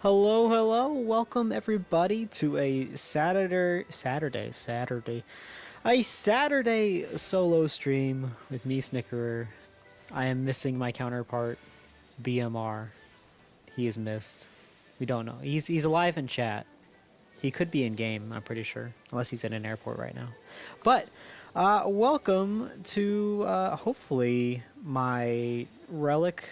Hello, hello. Welcome everybody to a Saturday solo stream with me, Snickerer. I am missing my counterpart, BMR. He is missed. We don't know. He's alive in chat. He could be in game, I'm pretty sure, unless he's at an airport right now. But welcome to hopefully my Relic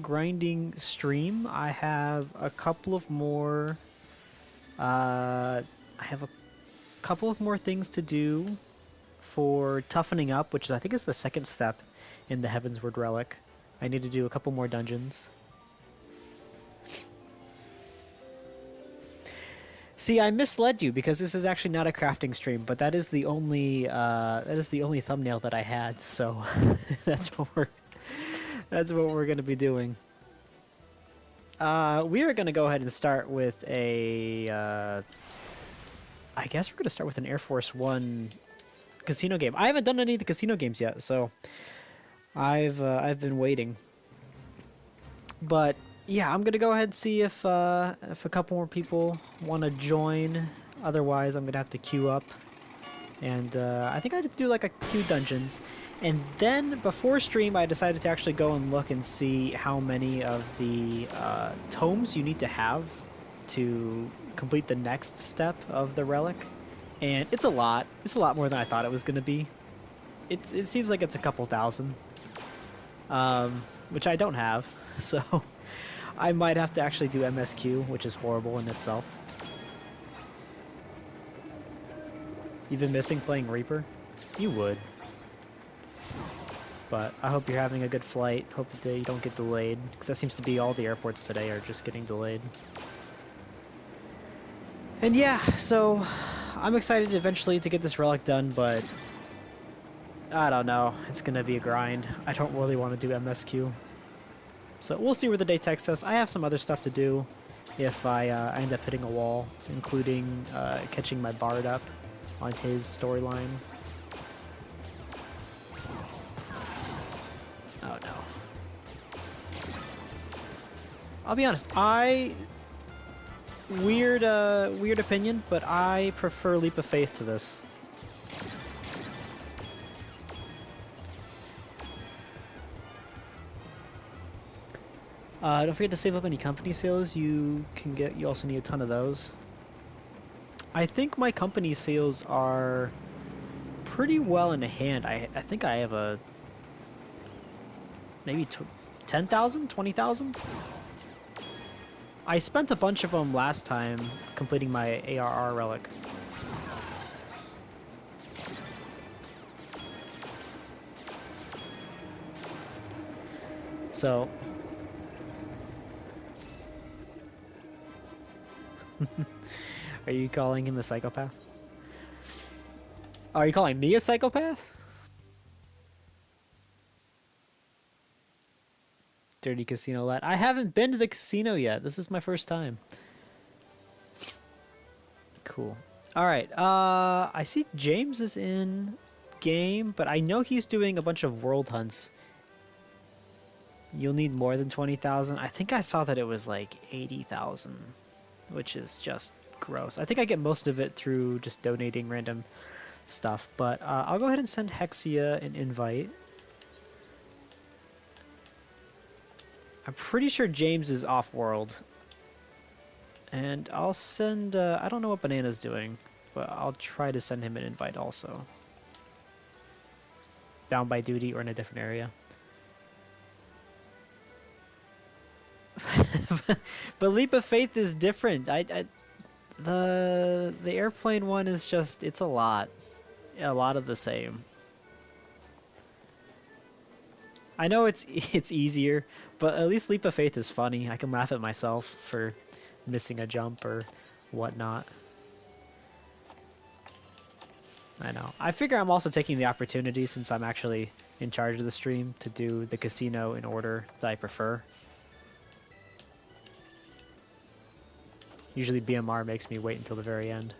grinding stream. I have a couple of more things to do for toughening up, which I think is the second step in the Heavensward Relic. I need to do a couple more dungeons. See, I misled you because this is actually not a crafting stream, but that is the only thumbnail that I had. So that's what we're going to be doing. We are going to go ahead and start with a I guess we're going to start with an Air Force One casino game. I haven't done any of the casino games yet, so I've been waiting. But yeah, I'm gonna go ahead and see if a couple more people want to join. Otherwise, I'm gonna have to queue up, and I think I had to do like a few dungeons. And then before stream, I decided to actually go and look and see how many of the tomes you need to have to complete the next step of the relic. And it's a lot. It's a lot more than I thought it was gonna be. It seems like it's a couple thousand, which I don't have, so I might have to actually do MSQ, which is horrible in itself. You've been missing playing Reaper? You would. But I hope you're having a good flight. Hope that you don't get delayed, because that seems to be all the airports today are just getting delayed. And yeah, so I'm excited eventually to get this relic done, but I don't know. It's going to be a grind. I don't really want to do MSQ. So we'll see where the day takes us. I have some other stuff to do if I end up hitting a wall, including catching my Bard up on his storyline. Oh no. I'll be honest, weird opinion, but I prefer Leap of Faith to this. Don't forget to save up any company sales you can get. You also need a ton of those. I think my company sales are pretty well in hand. I think I have a maybe 10,000, 20,000. I spent a bunch of them last time completing my ARR relic. So are you calling him a psychopath? Are you calling me a psychopath? Dirty casino lad. I haven't been to the casino yet. This is my first time. Cool. Alright, I see James is in game, but I know he's doing a bunch of world hunts. You'll need more than 20,000. I think I saw that it was like 80,000. Which is just gross. I think I get most of it through just donating random stuff, but I'll go ahead and send Hexia an invite. I'm pretty sure James is off-world. And I'll send, I don't know what Banana's doing, but I'll try to send him an invite also. Bound by duty or in a different area. But Leap of Faith is different. The airplane one is just, it's a lot of the same. I know it's easier, but at least Leap of Faith is funny. I can laugh at myself for missing a jump or whatnot. I know. I figure I'm also taking the opportunity, since I'm actually in charge of the stream, to do the casino in order that I prefer. Usually BMR makes me wait until the very end.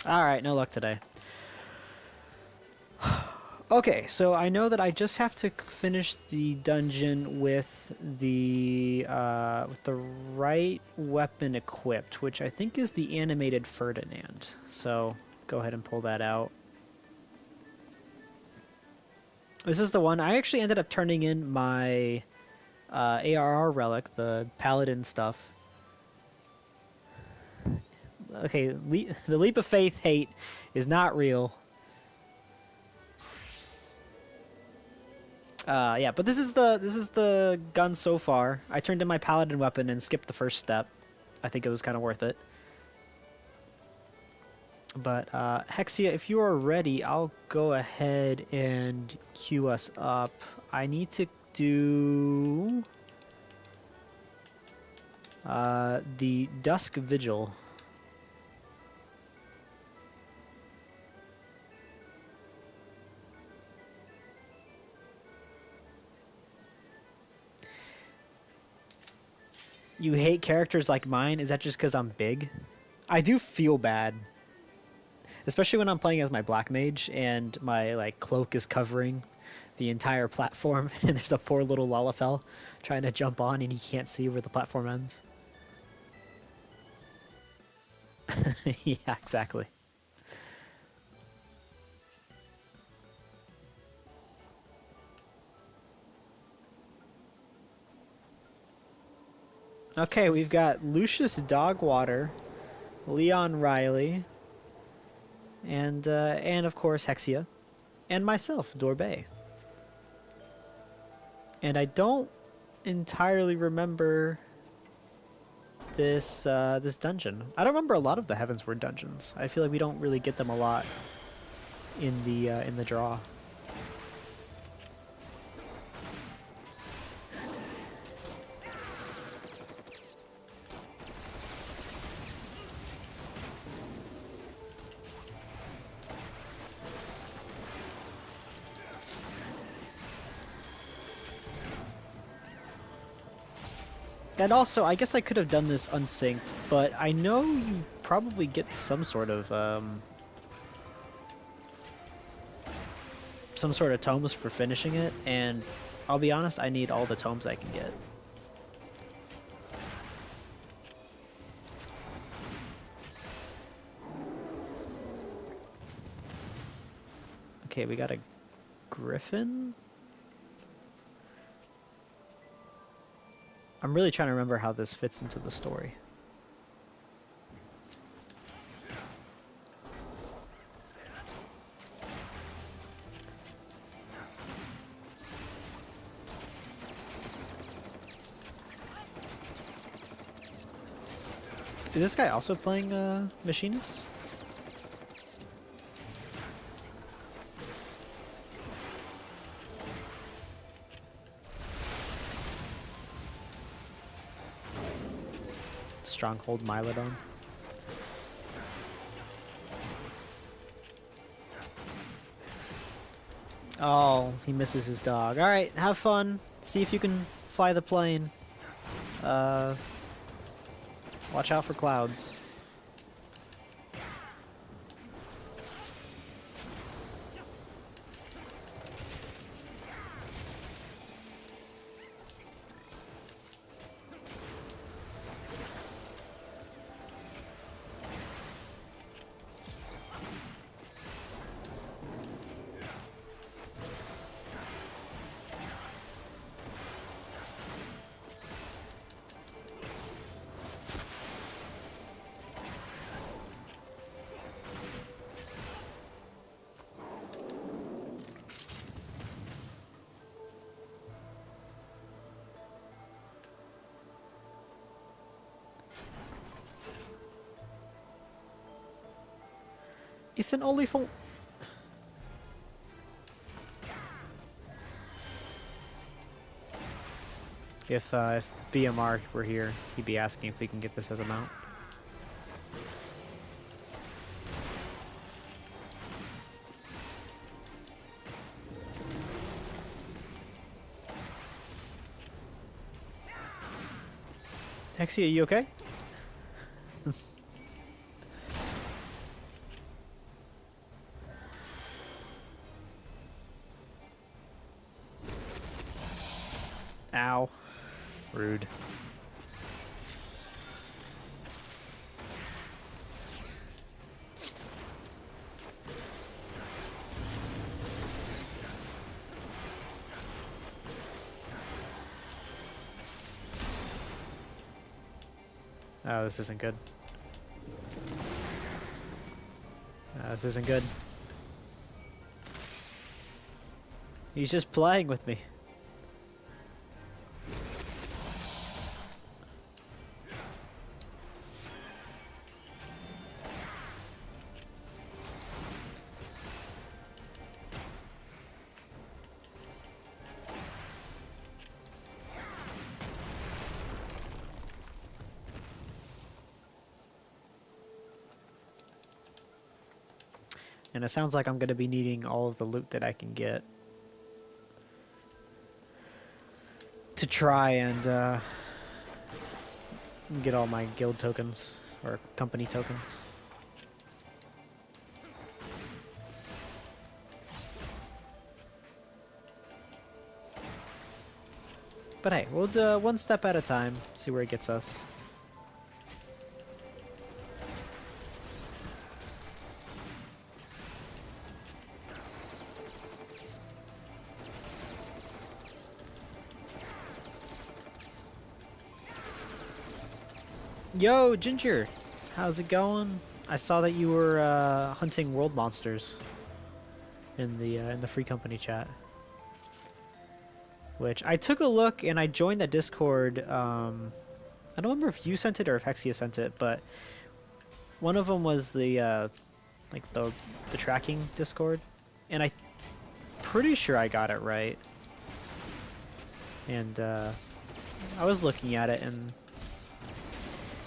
Alright, no luck today. Okay, so I know that I just have to finish the dungeon with the right weapon equipped, which I think is the animated Ferdinand. So go ahead and pull that out. This is the one. I actually ended up turning in my ARR relic, the paladin stuff. Okay, the leap of faith hate is not real. Yeah, but this is the gun so far. I turned in my paladin weapon and skipped the first step. I think it was kind of worth it. But Hexia, if you are ready, I'll go ahead and queue us up. I need to do the Dusk Vigil. You hate characters like mine? Is that just because I'm big? I do feel bad. Especially when I'm playing as my black mage and my like cloak is covering the entire platform and there's a poor little Lalafell trying to jump on and he can't see where the platform ends. Yeah, exactly. Okay, we've got Lucius Dogwater, Leon Riley, and of course Hexia, and myself, Dorbay. And I don't entirely remember this this dungeon. I don't remember a lot of the Heavensward dungeons. I feel like we don't really get them a lot in the draw. And also, I guess I could have done this unsynced, but I know you probably get some sort of tomes for finishing it, and I'll be honest, I need all the tomes I can get. Okay, we got a griffin. I'm really trying to remember how this fits into the story. Is this guy also playing Machinist? Stronghold Mylodon. Oh, he misses his dog. Alright, have fun. See if you can fly the plane. Watch out for clouds. It's an olifant. If BMR were here, he'd be asking if we can get this as a mount. Hexia, you okay? Ow. Rude. Oh, this isn't good. This isn't good. He's just playing with me. And it sounds like I'm going to be needing all of the loot that I can get to try and get all my guild tokens or company tokens. But hey, we'll do one step at a time, see where it gets us. Yo, Ginger! How's it going? I saw that you were hunting world monsters in the free company chat. Which I took a look and I joined that Discord. I don't remember if you sent it or if Hexia sent it, but one of them was the like the tracking Discord, and I'm pretty sure I got it right. And I was looking at it, and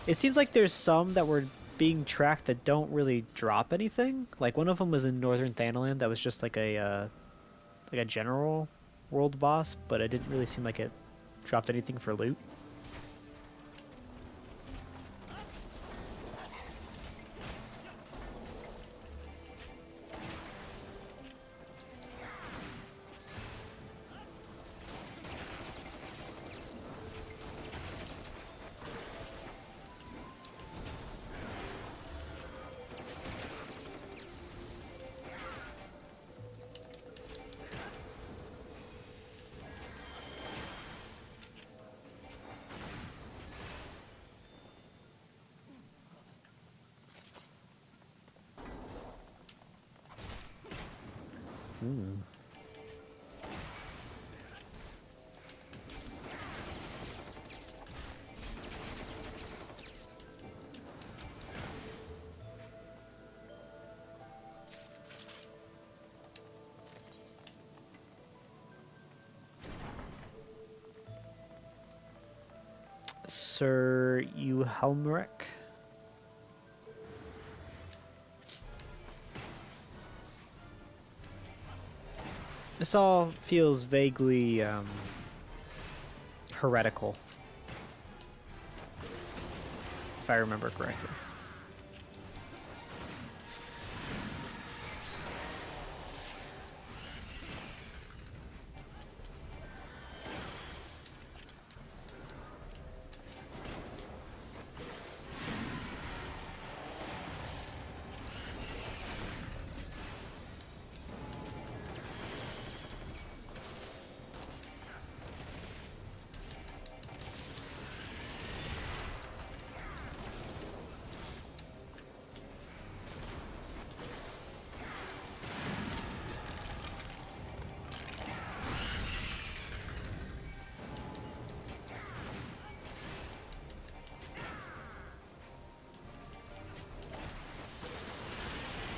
it seems like there's some that were being tracked that don't really drop anything. Like one of them was in Northern Thanaland that was just like a general world boss, but it didn't really seem like it dropped anything for loot. Sir Helmeric. This all feels vaguely heretical, if I remember correctly.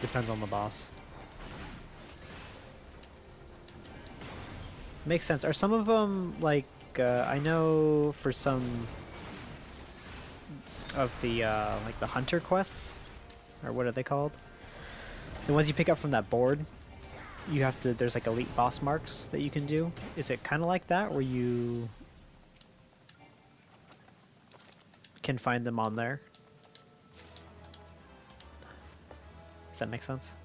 Depends on the boss. Makes sense. Are some of them like I know for some of the like the hunter quests, or what are they called? The ones you pick up from that board, you have to. There's like elite boss marks that you can do. Is it kind of like that, where you can find them on there? Does that make sense?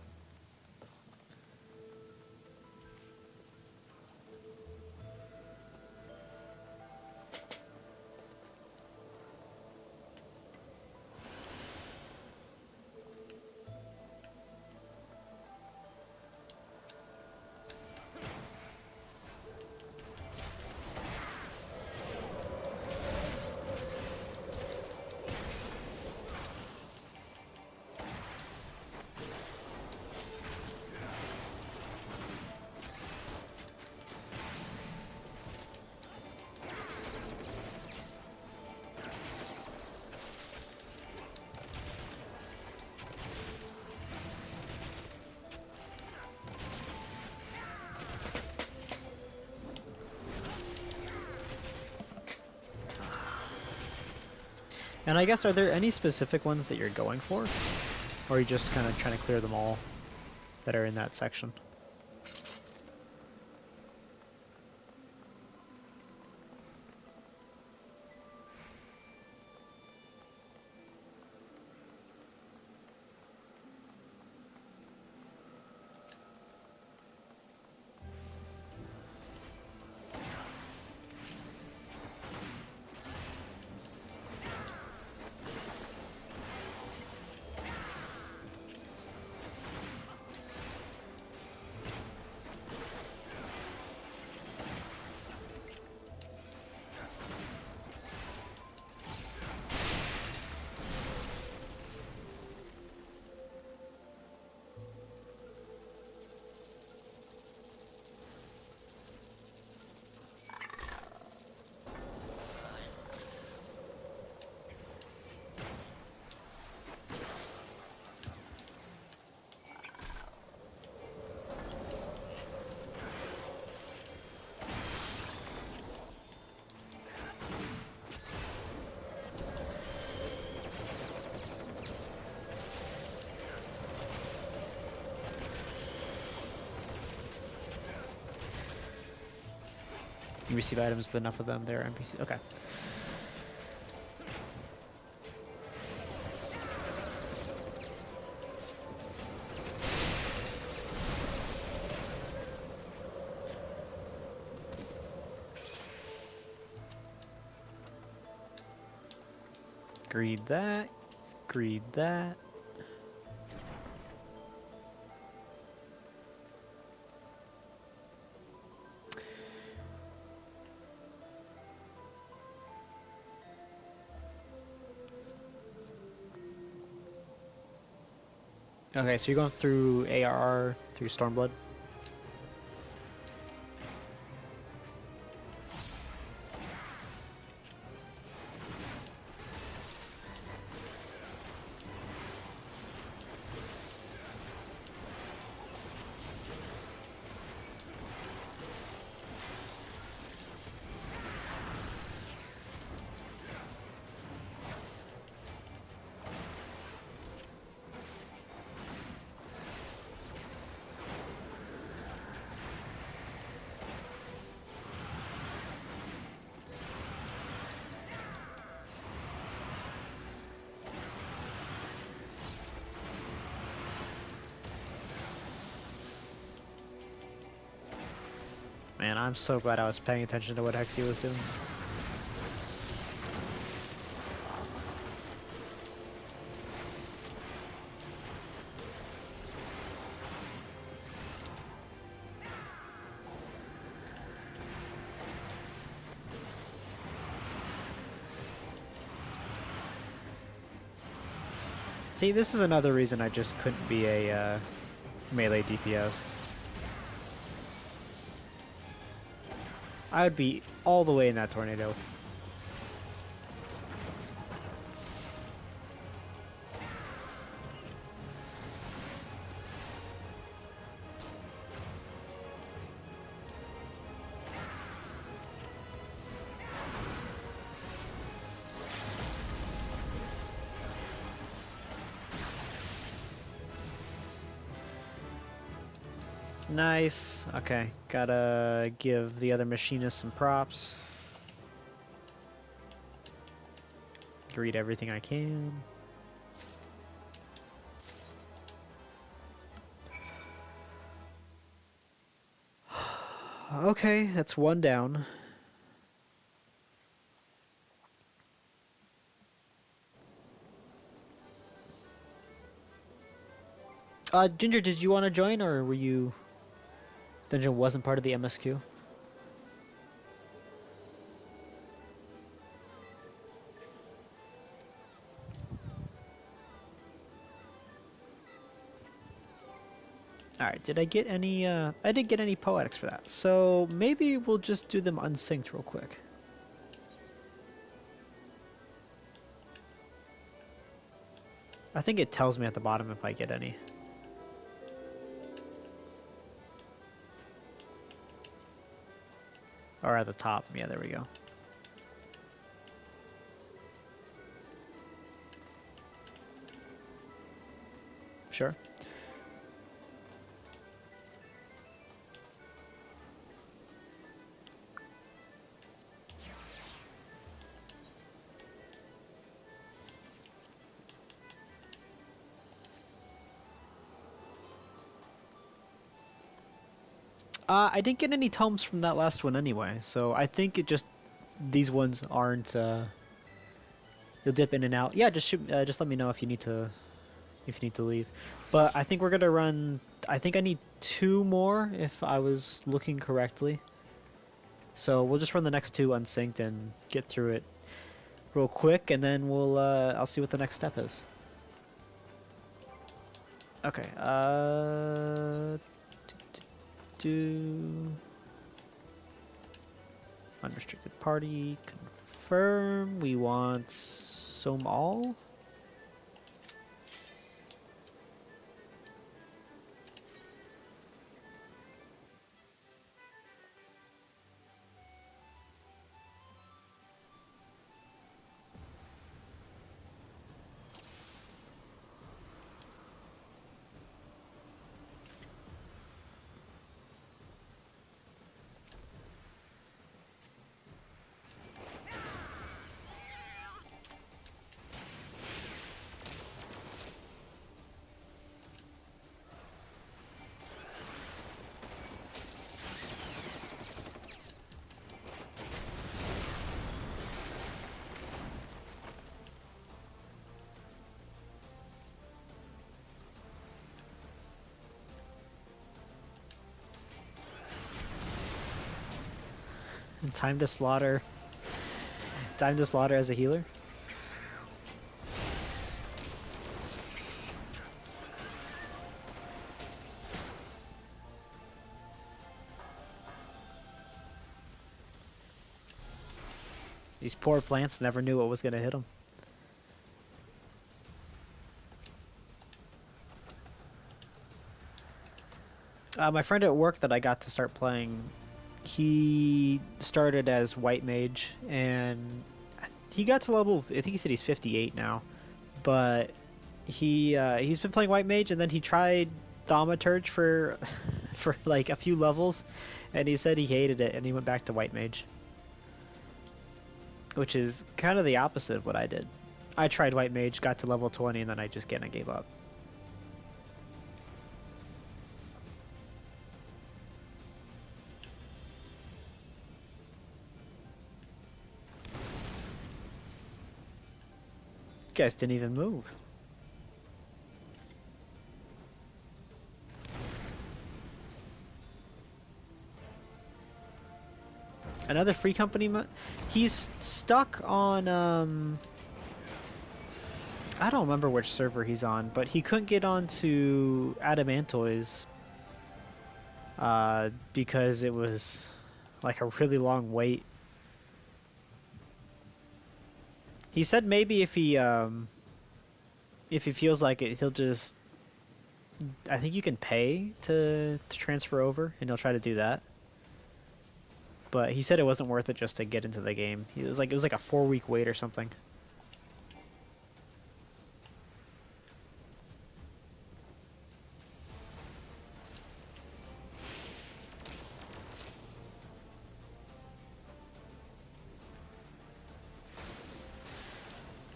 And I guess, are there any specific ones that you're going for? Or are you just kind of trying to clear them all that are in that section? You receive items with enough of them, they're NPC. Okay. Greed that. Greed that. Okay, so you're going through ARR, through Stormblood? Man, I'm so glad I was paying attention to what Hexy was doing. See, this is another reason I just couldn't be a melee DPS. I would be all the way in that tornado. Nice. Okay, gotta give the other machinist some props. Read everything I can. Okay, that's one down. Ginger, did you want to join, or were you... Dungeon wasn't part of the MSQ? Alright, did I get any, I didn't get any poetics for that, so maybe we'll just do them unsynced real quick. I think it tells me at the bottom if I get any. Or at the top, yeah, there we go. Sure. I didn't get any tomes from that last one anyway, so I think it just these ones aren't. You'll dip in and out. Yeah, just let me know if you need to leave. But I think we're gonna run. I think I need 2 more if I was looking correctly. So we'll just run the next 2 unsynced and get through it real quick, and then we'll. I'll see what the next step is. Okay. Do unrestricted party confirm. We want Somal. Time to slaughter. Time to slaughter as a healer. These poor plants never knew what was going to hit them. My friend at work that I got to start playing, he started as white mage, and he got to level, I think he said he's 58 now, but he's been playing white mage, and then he tried thaumaturge for for like a few levels, and he said he hated it, and he went back to white mage, which is kind of the opposite of what I did. I tried white mage, got to level 20, and then I just kind of gave up. Guys didn't even move. Another free company. He's stuck on. I don't remember which server he's on, but he couldn't get onto Adamantoys because it was like a really long wait. He said maybe if he feels like it, he'll just. I think you can pay to transfer over, and he'll try to do that. But he said it wasn't worth it just to get into the game. It was like a 4-week wait or something.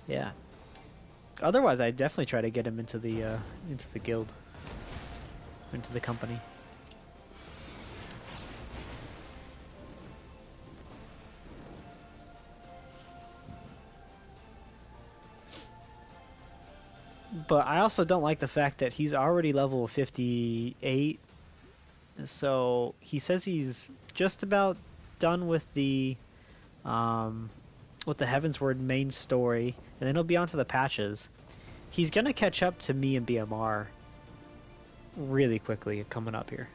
Yeah. Otherwise, I definitely try to get him into the guild, into the company. But I also don't like the fact that he's already level 58. So he says he's just about done with the Heavensward main story, and then he'll be on to the patches. He's gonna catch up to me and BMR really quickly coming up here.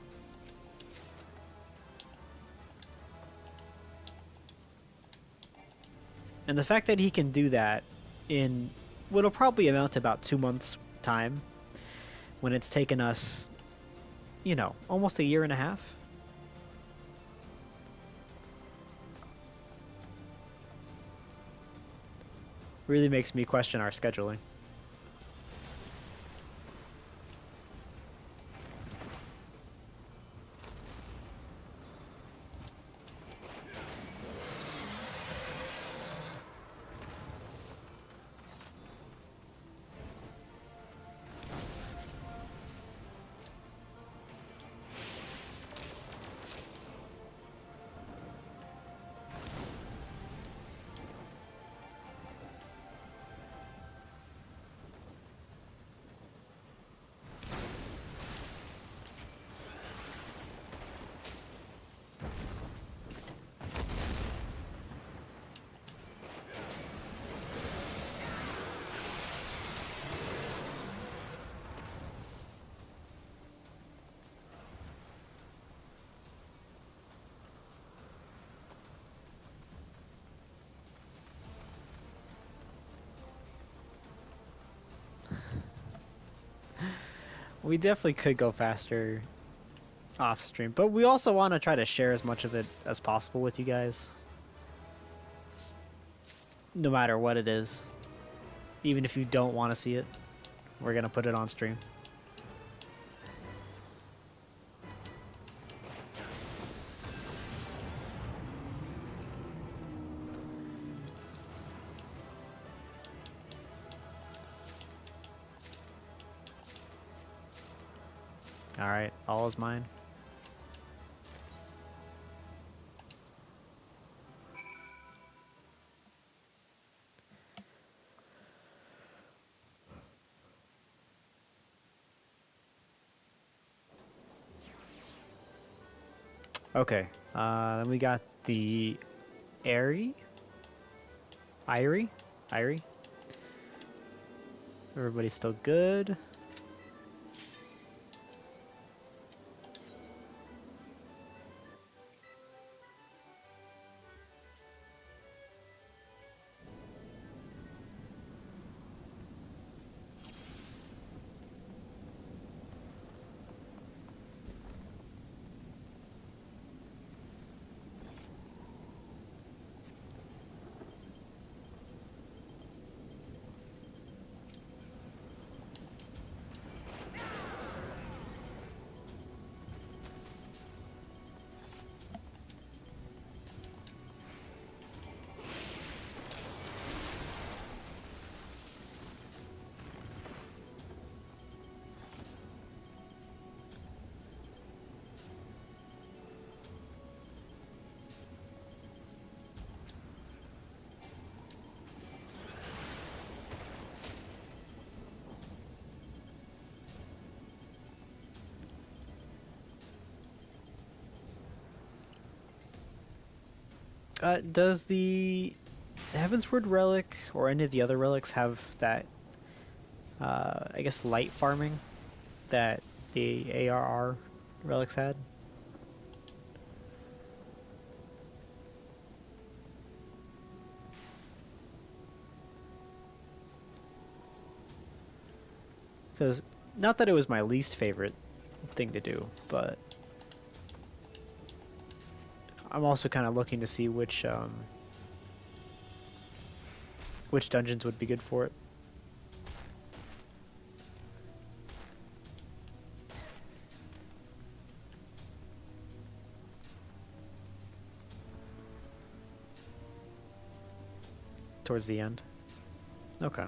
And the fact that he can do that in what'll probably amount to about 2 months' time, when it's taken us, almost a year and a half. Really makes me question our scheduling. We definitely could go faster off stream, but we also want to try to share as much of it as possible with you guys. No matter what it is. Even if you don't want to see it, we're going to put it on stream. Alright, all is mine. Okay, then we got the Airy? Irie? Everybody's still good. Does the Heavensward Relic or any of the other relics have that, I guess, light farming that the ARR relics had? Because, not that it was my least favorite thing to do, but I'm also kind of looking to see which dungeons would be good for it. Towards the end. Okay.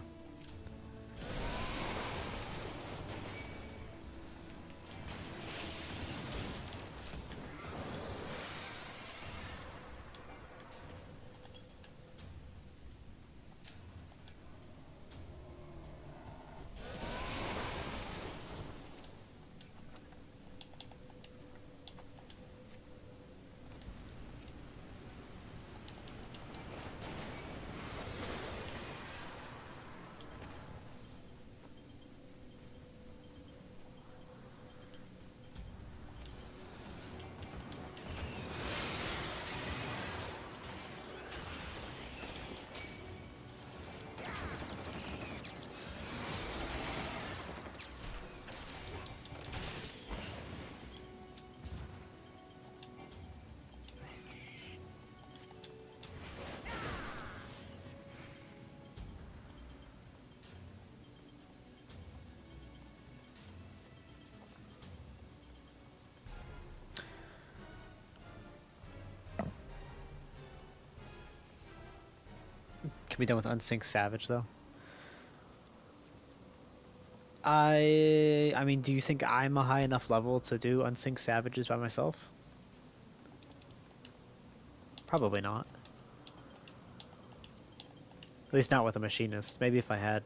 Can be done with Unsync Savage, though. I mean, do you think I'm a high enough level to do Unsync Savages by myself? Probably not. At least not with a machinist. Maybe if I had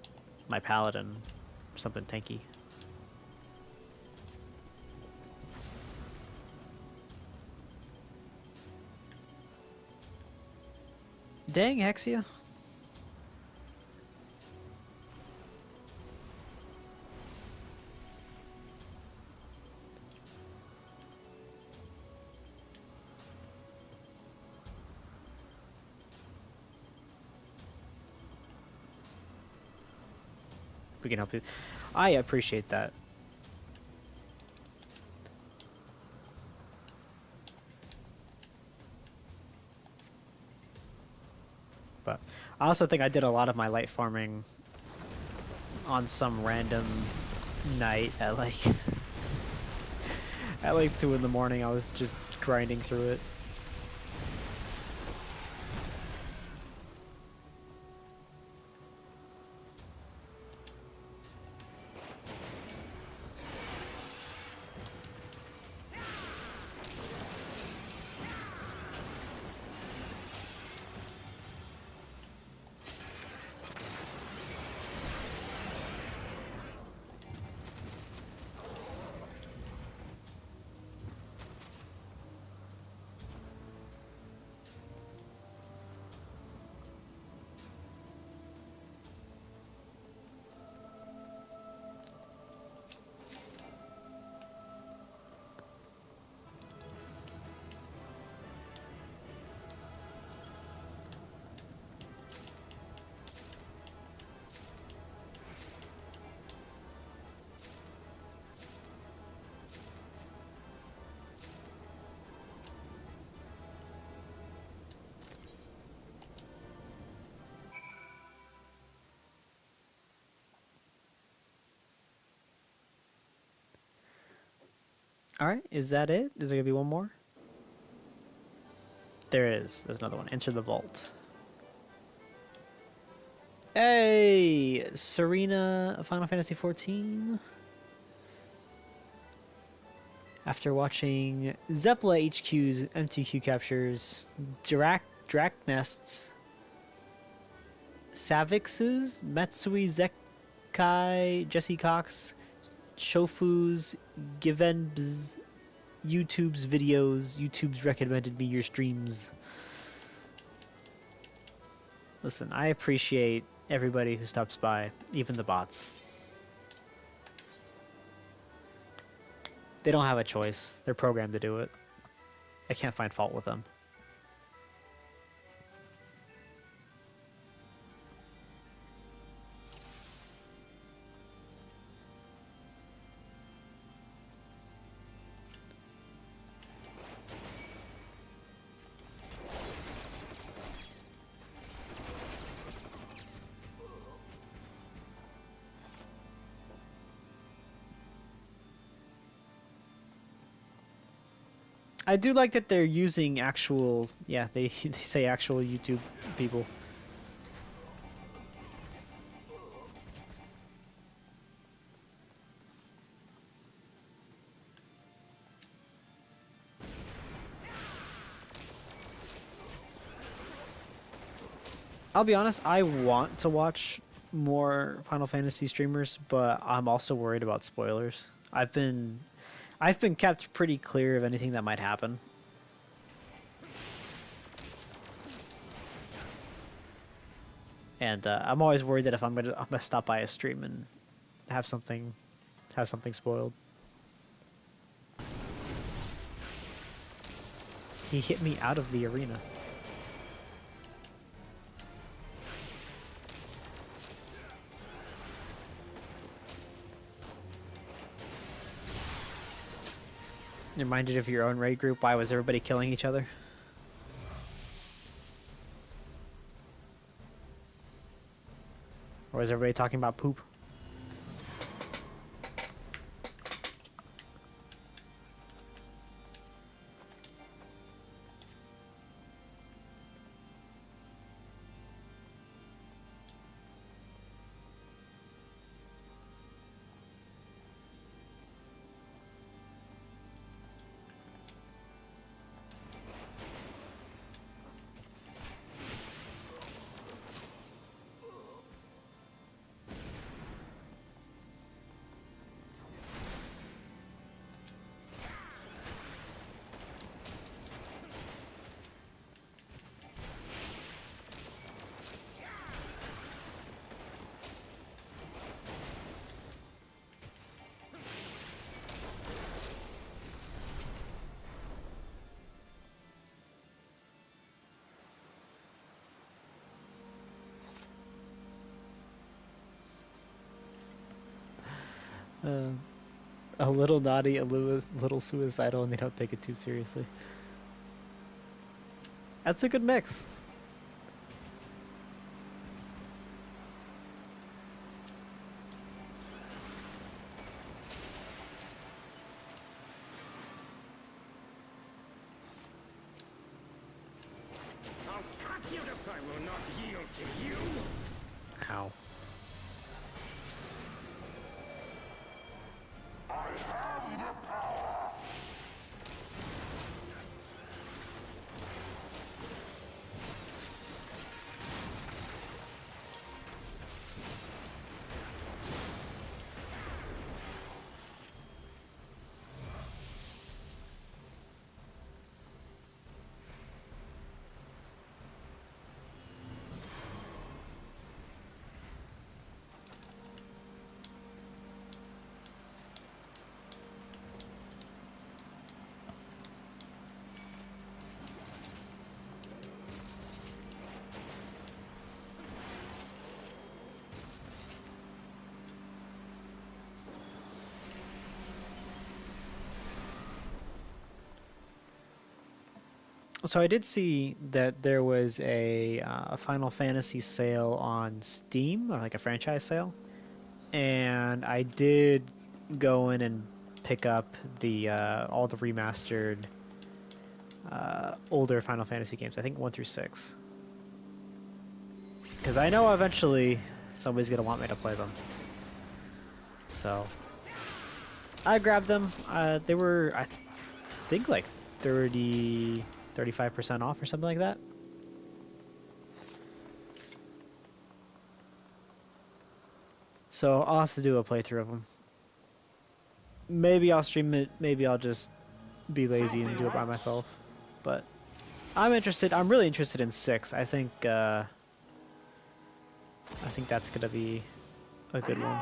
my paladin or something tanky. Dang, Hexia. We can help you. I appreciate that. I also think I did a lot of my light farming on some random night at like at like 2 in the morning. I was just grinding through it. All right, is that it? Is there gonna be one more? There is. There's another one. Enter the vault. Hey, Serena, Final Fantasy XIV. After watching Zeppela HQ's MTQ captures, Draknests, Savix's, Matsui Zekai, Jesse Cox, Shofu's, Givenb's, YouTube's recommended me your streams. Listen, I appreciate everybody who stops by, even the bots. They don't have a choice. They're programmed to do it. I can't find fault with them. I do like that they're using actual, yeah, they say actual YouTube people. I'll be honest, I want to watch more Final Fantasy streamers, but I'm also worried about spoilers. I've been kept pretty clear of anything that might happen. And I'm always worried that if I'm gonna stop by a stream and have something spoiled. He hit me out of the arena. Reminded of your own raid group. Why was everybody killing each other? Or was everybody talking about poop? A little naughty, a little suicidal, and they don't take it too seriously. That's a good mix. will not yield to you. Ow. So I did see that there was a Final Fantasy sale on Steam, or like a franchise sale, and I did go in and pick up the all the remastered older Final Fantasy games. I think 1 through 6, because I know eventually somebody's gonna want me to play them. So I grabbed them. They were, I think, like 35% off or something like that. So I'll have to do a playthrough of them. Maybe I'll stream it, maybe I'll just be lazy and do it by myself. But I'm interested, I'm really interested in 6. I think that's gonna be a good one.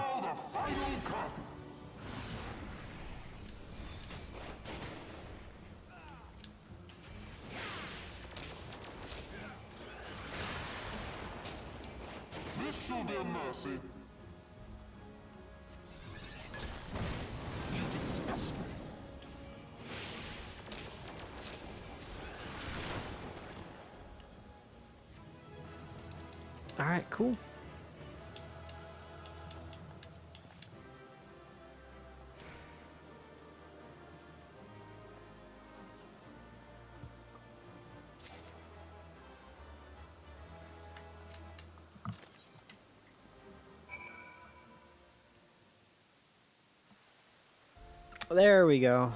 This shall be a mercy. You disgust me. All right, cool. There we go.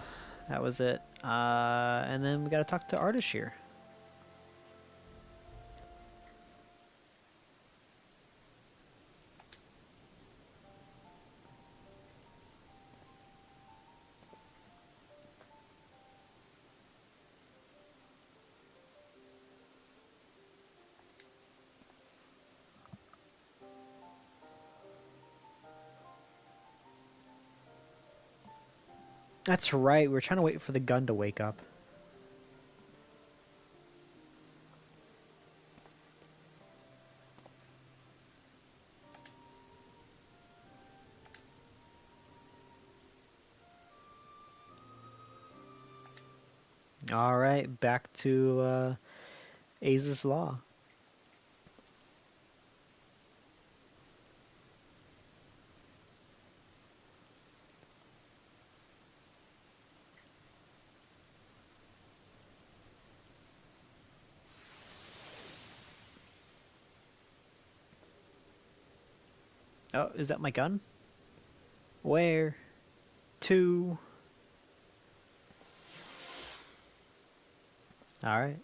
That was it. And then we got to talk to Artist here. That's right. We're trying to wait for the gun to wake up. All right, back to Aza's Law. Oh, is that my gun? Where? To? All right.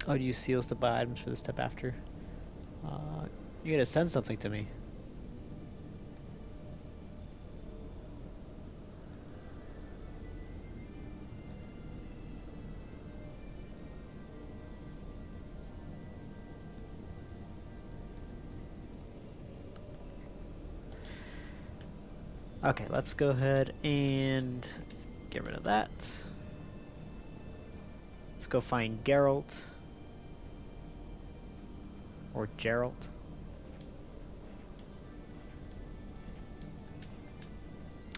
Oh, do you use seals to buy items for the step after? You gotta send something to me. Okay, let's go ahead and get rid of that. Let's go find Geralt. Or Geralt.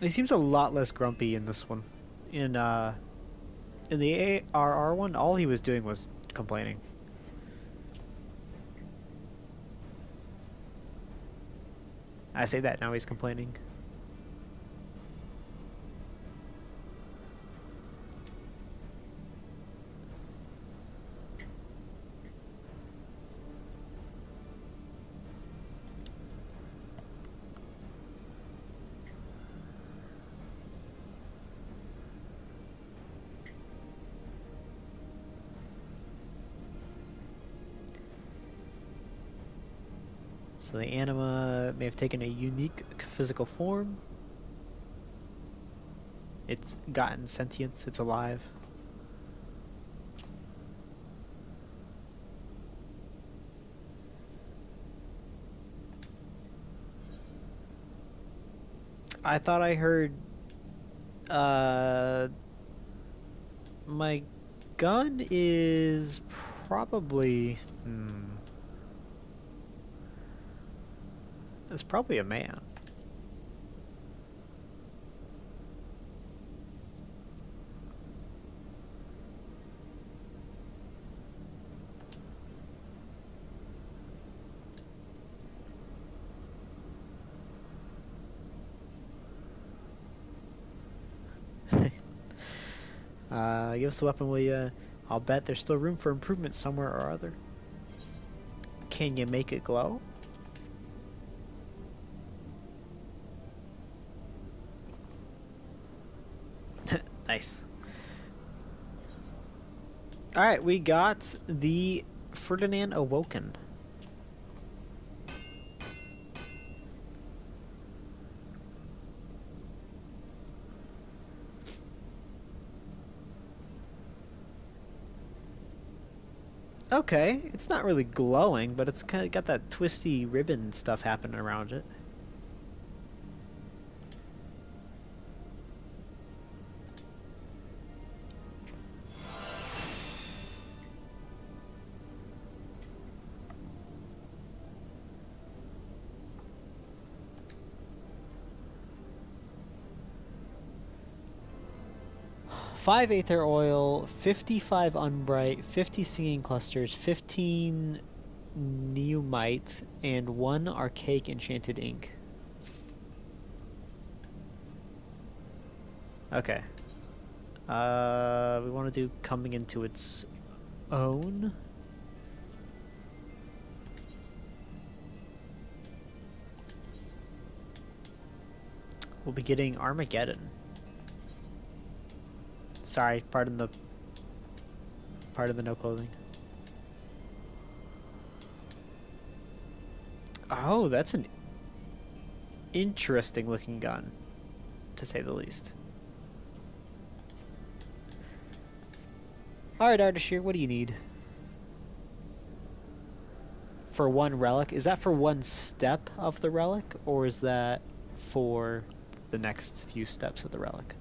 He seems a lot less grumpy in this one. In In the ARR one, all he was doing was complaining. I say that, now he's complaining. So the anima may have taken a unique physical form. It's gotten sentience, it's alive. I thought I heard my gun is probably it's probably a man. Give us the weapon, will ya? I'll bet there's still room for improvement somewhere or other. Can you make it glow? Nice. Alright, we got the Ferdinand Awoken. Okay, it's not really glowing, but it's kind of got that twisty ribbon stuff happening around it. Five Aether Oil, 55 Unbright, 50 Singing Clusters, 15 Neumite, and 1 Archaic Enchanted Ink. Okay. We want to do Coming Into Its Own. We'll be getting Armageddon. Sorry, pardon the no clothing. Oh, that's an interesting looking gun, to say the least. Alright, Ardashir, what do you need? For 1 relic? Is that for 1 step of the relic, or is that for the next few steps of the relic?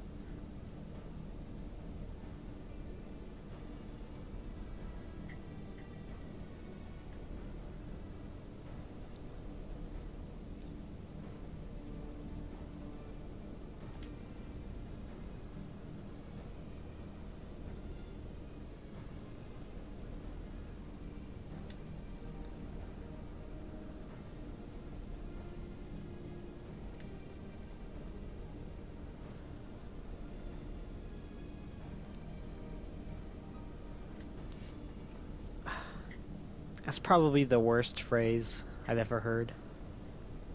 That's probably the worst phrase I've ever heard.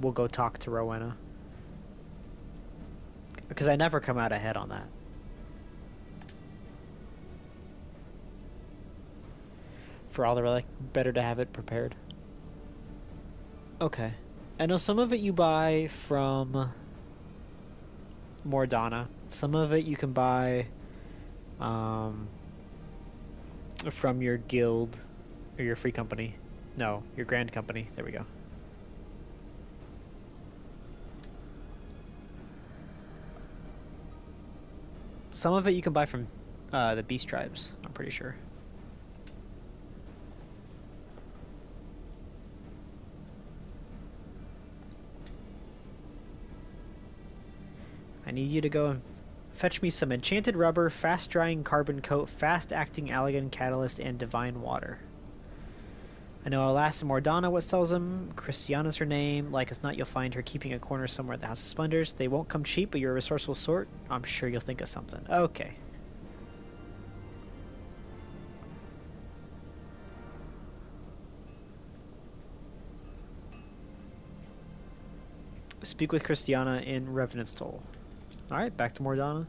We'll go talk to Rowena. Because I never come out ahead on that. For all the relic, better to have it prepared. Okay. I know some of it you buy from Mordana. Some of it you can buy from your guild. Or your free company. No, your grand company. There we go. Some of it you can buy from the beast tribes, I'm pretty sure. I need you to go and Fetch me some enchanted rubber, fast drying carbon coat, fast acting Allagan catalyst, and divine water. I know Alas and Mordana what sells them. Christiana's her name. Like as not, you'll find her keeping a corner somewhere at the House of Splendors. They won't come cheap, but you're a resourceful sort. I'm sure you'll think of something. Okay. Speak with Christiana in Revenant's Toll. Alright, back to Mordana.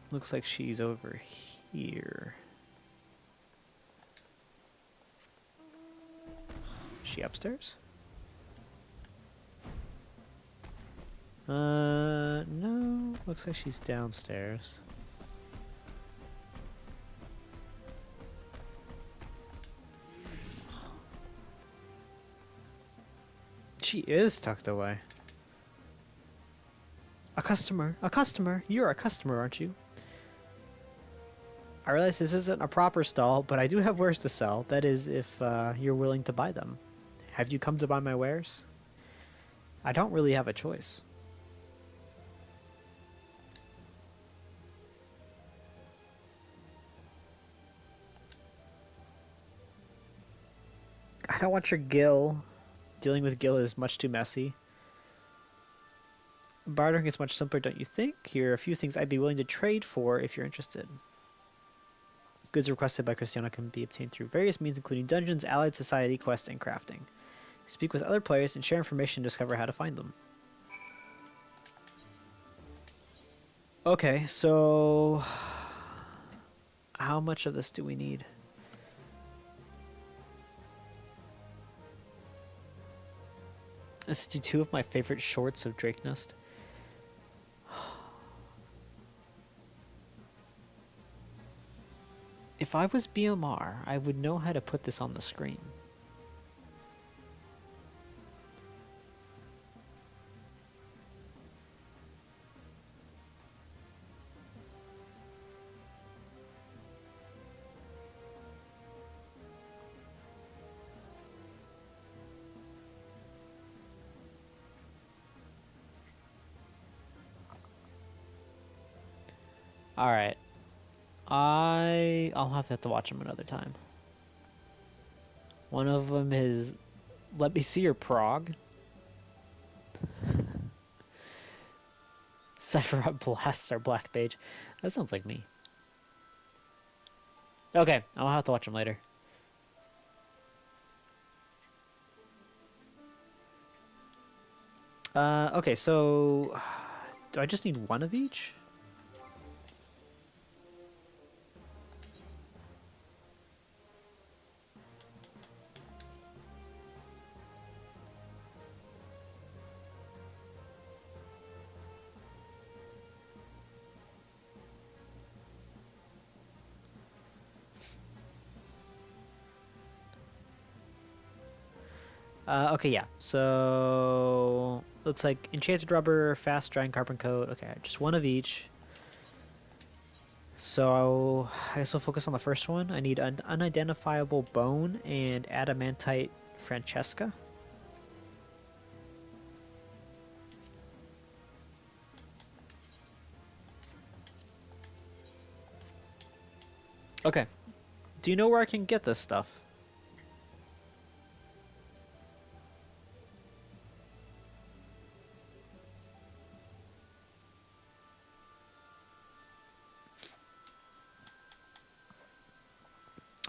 Looks like she's over here. Is she upstairs? No. Looks like she's downstairs. She is tucked away. A customer. A customer. You're a customer, aren't you? I realize this isn't a proper stall, but I do have wares to sell. That is, if you're willing to buy them. Have you come to buy my wares? I don't really have a choice. I don't want your Gil. Dealing with Gil is much too messy. Bartering is much simpler, don't you think? Here are a few things I'd be willing to trade for if you're interested. Goods requested by Christiana can be obtained through various means, including dungeons, allied society, quests, and crafting. Speak with other players and share information to discover how to find them. Okay, so how much of this do we need? I sent you 2 of my favorite shorts of Drake Nest. If I was BMR, I would know how to put this on the screen. All right. I'll have to watch them another time. One of them is Let Me See Your Prog. Sephiroth blasts our black page. That sounds like me. Okay, I'll have to watch them later. Okay, so do I just need one of each? Okay, yeah. So looks like enchanted rubber, fast drying carbon coat. Okay, just one of each. So I guess we'll focus on the first one. I need an unidentifiable bone and adamantite Francesca. Okay. Do you know where I can get this stuff?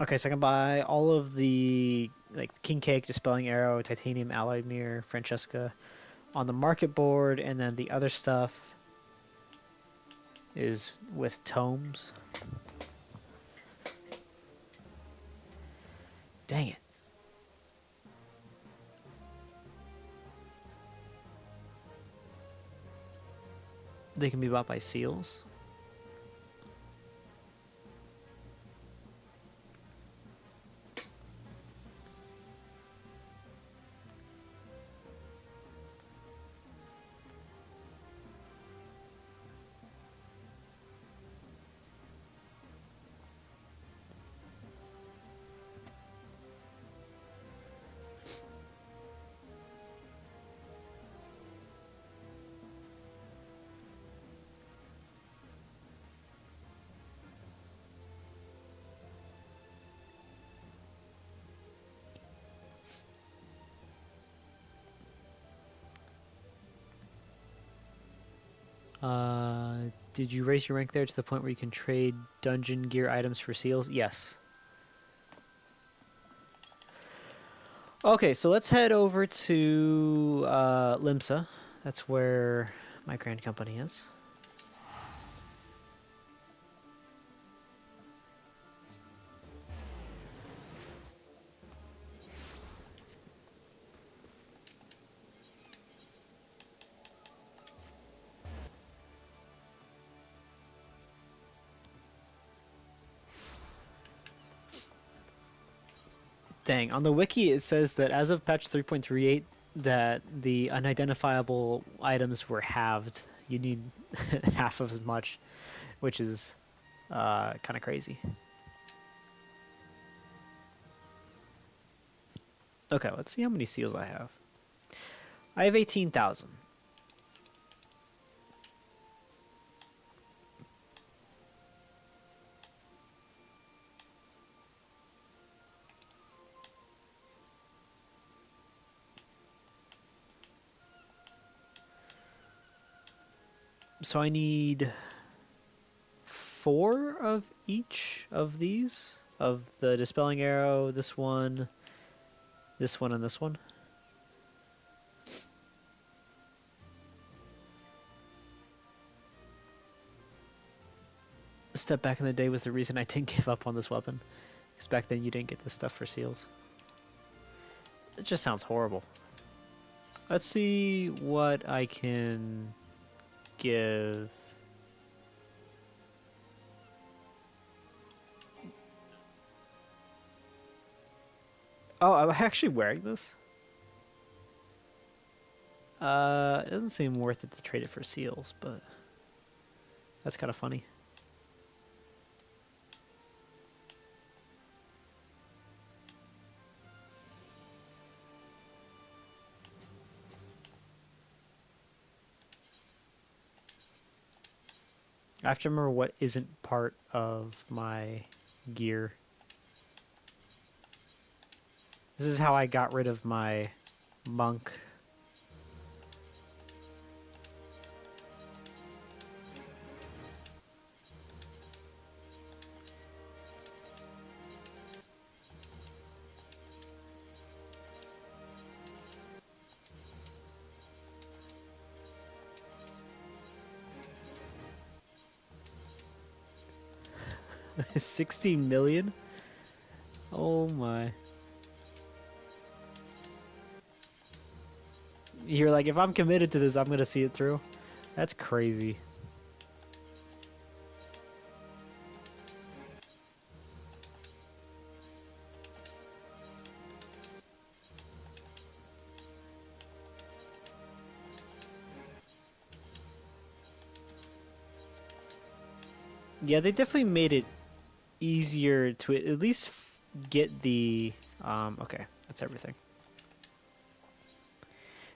Okay, so I can buy all of the, like, King Cake, Dispelling Arrow, Titanium Alloy Mirror, Francesca on the market board, and then the other stuff is with tomes. Dang it. They can be bought by seals. Did you raise your rank there to the point where you can trade dungeon gear items for seals? Yes. Okay, so let's head over to Limsa. That's where my grand company is. Dang, on the wiki it says that as of patch 3.38 that the unidentifiable items were halved. You need half of as much, which is kind of crazy. Okay, let's see how many seals I have. I have 18,000. So I need 4 of each of these. Of the Dispelling Arrow, this one, and this one. Step back in the day was the reason I didn't give up on this weapon. Because back then you didn't get this stuff for seals. It just sounds horrible. Let's see what I can give. Oh, I'm actually wearing this? It doesn't seem worth it to trade it for seals, but that's kind of funny. I have to remember what isn't part of my gear. This is how I got rid of my monk. $16 million? Oh my. You're like, if I'm committed to this, I'm gonna see it through. That's crazy. Yeah, they definitely made it easier to at least get the okay, that's everything.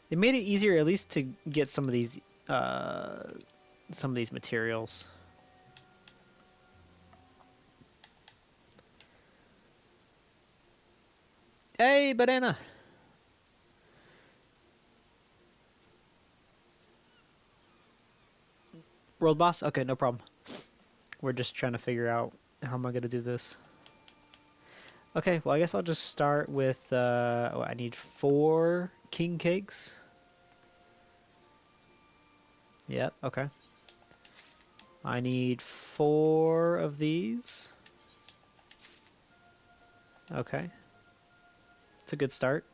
They made it easier at least to get some of these materials. Hey, banana. World boss? Okay, no problem. We're just trying to figure out how am I going to do this. Okay, well, I guess I'll just start with, oh, I need 4 king cakes. Yep, okay. I need 4 of these. Okay. It's a good start.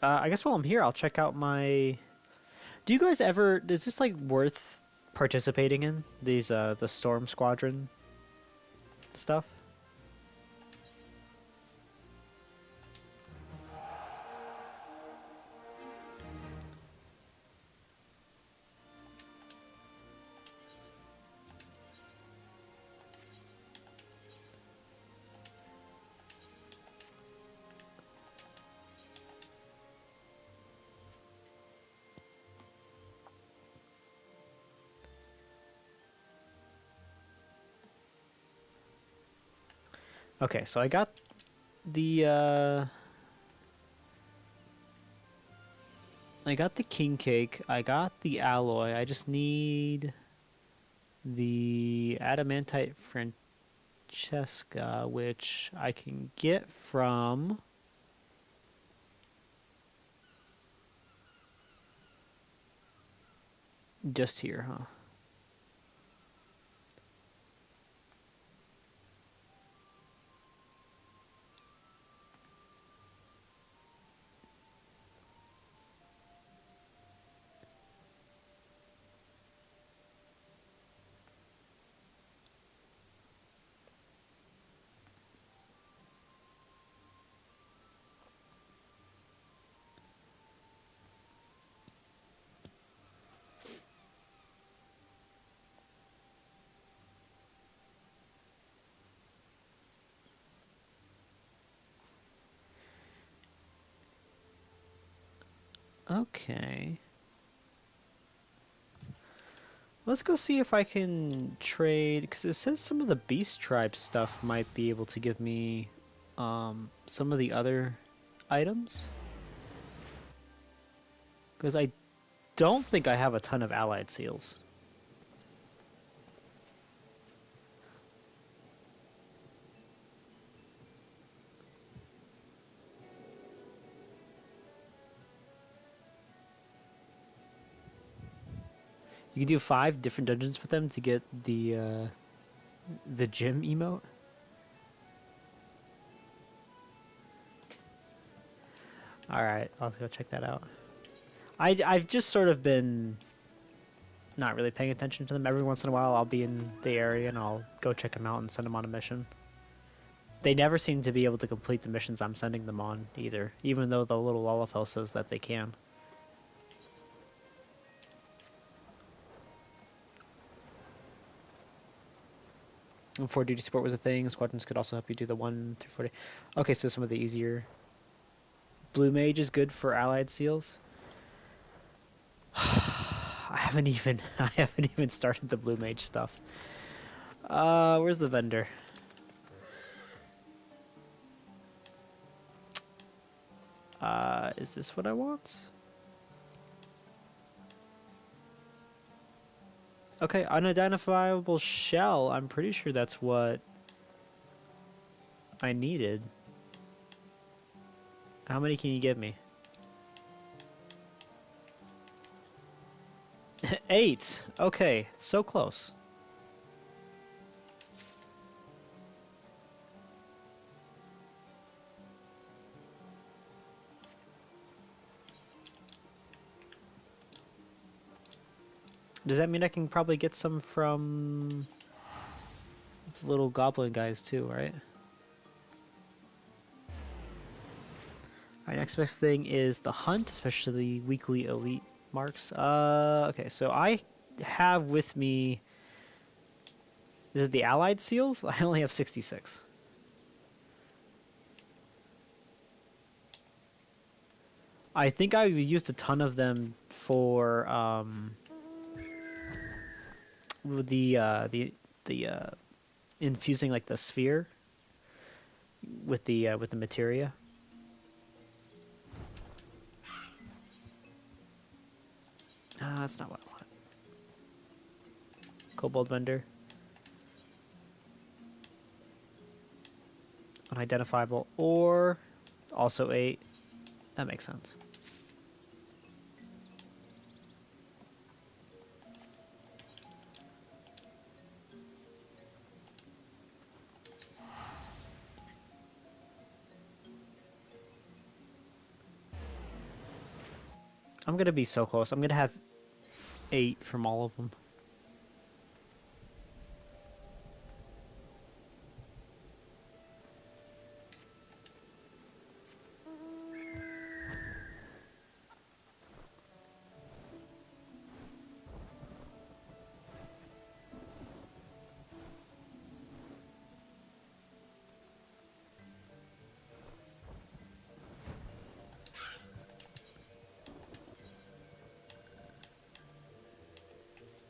I guess while I'm here, I'll check out my... Do you guys ever... Is this, like, worth participating in? These, the Storm Squadron stuff? Okay, so I got the I got the king cake. I got the alloy. I just need the adamantite Francesca, which I can get from just here, huh? Okay. Let's go see if I can trade, because it says some of the Beast Tribe stuff might be able to give me some of the other items. Because I don't think I have a ton of allied seals. You can do 5 different dungeons with them to get the gym emote. All right, I'll go check that out. I've just sort of been not really paying attention to them. Every once in a while, I'll be in the area and I'll go check them out and send them on a mission. They never seem to be able to complete the missions I'm sending them on either, even though the little Lalafell says that they can. Before duty support was a thing, squadrons could also help you do the 1 through 40. Okay, so some of the easier. Blue Mage is good for allied seals. I haven't even started the Blue Mage stuff. Where's the vendor? Is this what I want? Okay, unidentifiable shell. I'm pretty sure that's what I needed. How many can you give me? 8. Okay, so close. Does that mean I can probably get some from the little goblin guys too, right? Alright, next best thing is the hunt, especially weekly elite marks. Okay, so I have with me... Is it the allied seals? I only have 66. I think I used a ton of them for the infusing like the sphere with the materia. That's not what I want. Kobold vendor. Unidentifiable or also 8. That makes sense. I'm gonna be so close. I'm gonna have 8 from all of them.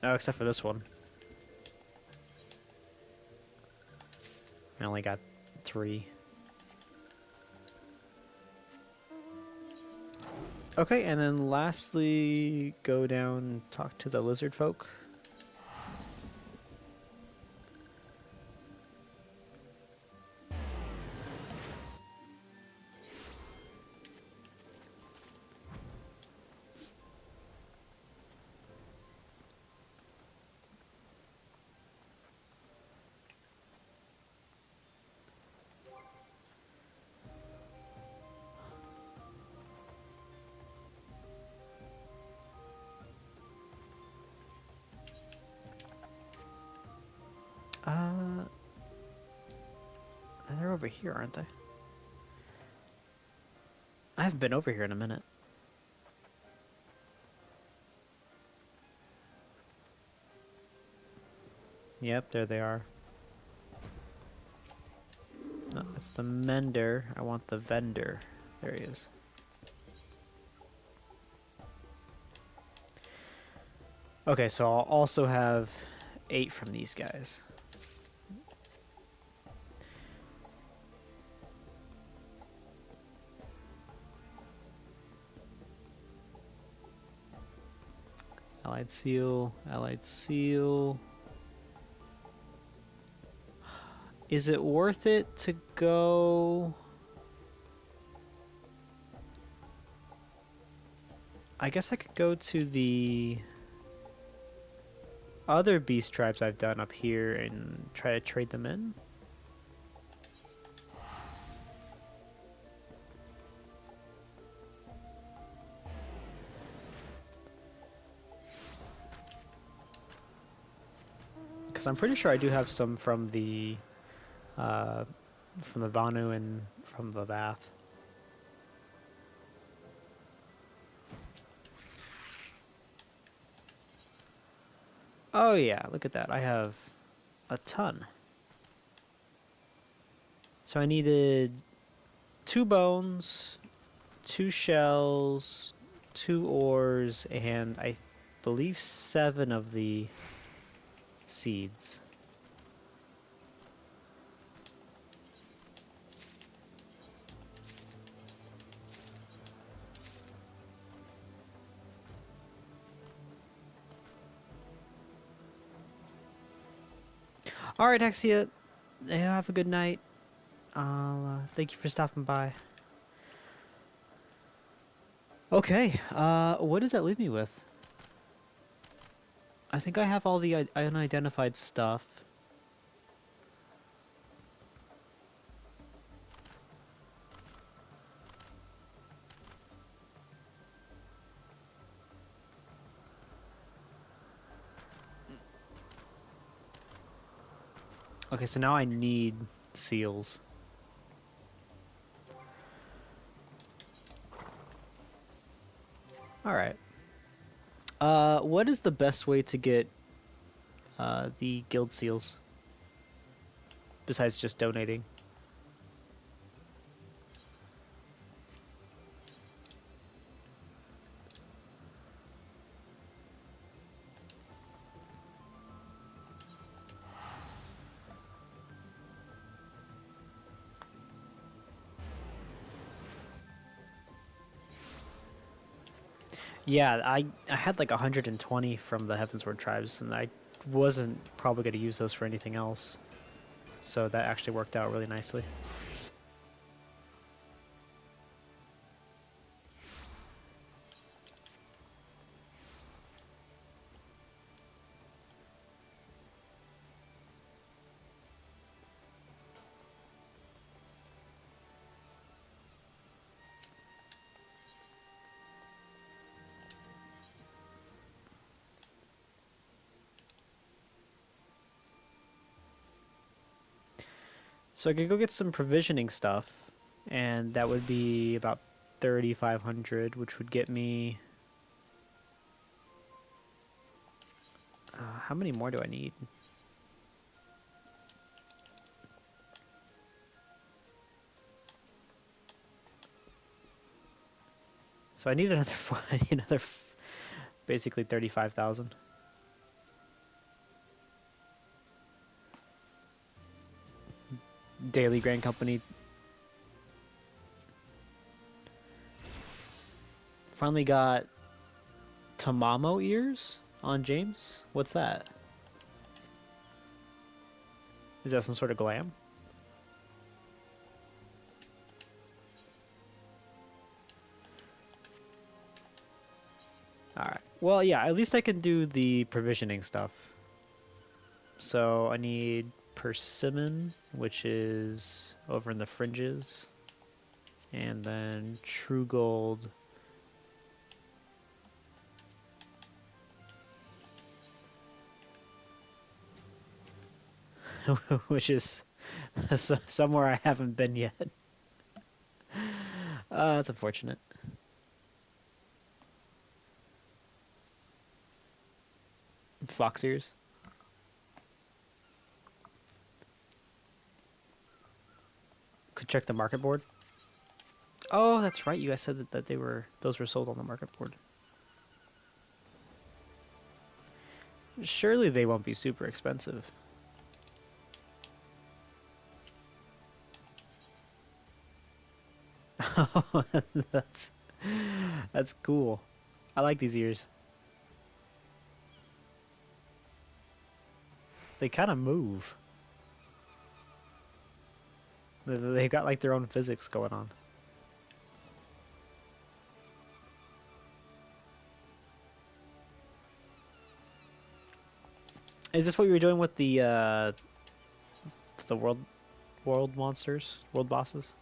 Oh, except for this one. I only got 3. Okay, and then lastly, go down and talk to the lizard folk. They're over here, aren't they? I haven't been over here in a minute. Yep, there they are. No, it's the mender. I want the vendor. There he is. Okay, so I'll also have 8 from these guys. Allied seal, allied seal. Is it worth it to go? I guess I could go to the other beast tribes I've done up here and try to trade them in. Because I'm pretty sure I do have some from the Vanu and from the Vath. Oh yeah, look at that. I have a ton. So I needed 2 bones, 2 shells, 2 ores, and I believe 7 of the seeds. All right, Hexia, have a good night. I'll thank you for stopping by. Okay, what does that leave me with? I think I have all the unidentified stuff. Okay, so now I need seals. Alright. What is the best way to get the guild seals? Besides just donating. Yeah, I had like 120 from the Heavensward tribes, and I wasn't probably going to use those for anything else. So that actually worked out really nicely. So I could go get some provisioning stuff, and that would be about 3,500, which would get me... how many more do I need? So I need another I need another basically 35,000. Daily Grain Company Finally got Tamamo ears on James. What's that? Is that some sort of glam? Alright. Well, yeah, at least I can do the provisioning stuff. So I need persimmon, which is over in the fringes. And then true gold. Which is somewhere I haven't been yet. That's unfortunate. Fox ears. Could check the market board. Oh, that's right. You guys said that those were sold on the market board. Surely they won't be super expensive. Oh, that's cool. I like these ears. They kind of move. They've got like their own physics going on. Is this what you were doing with the world monsters, world bosses?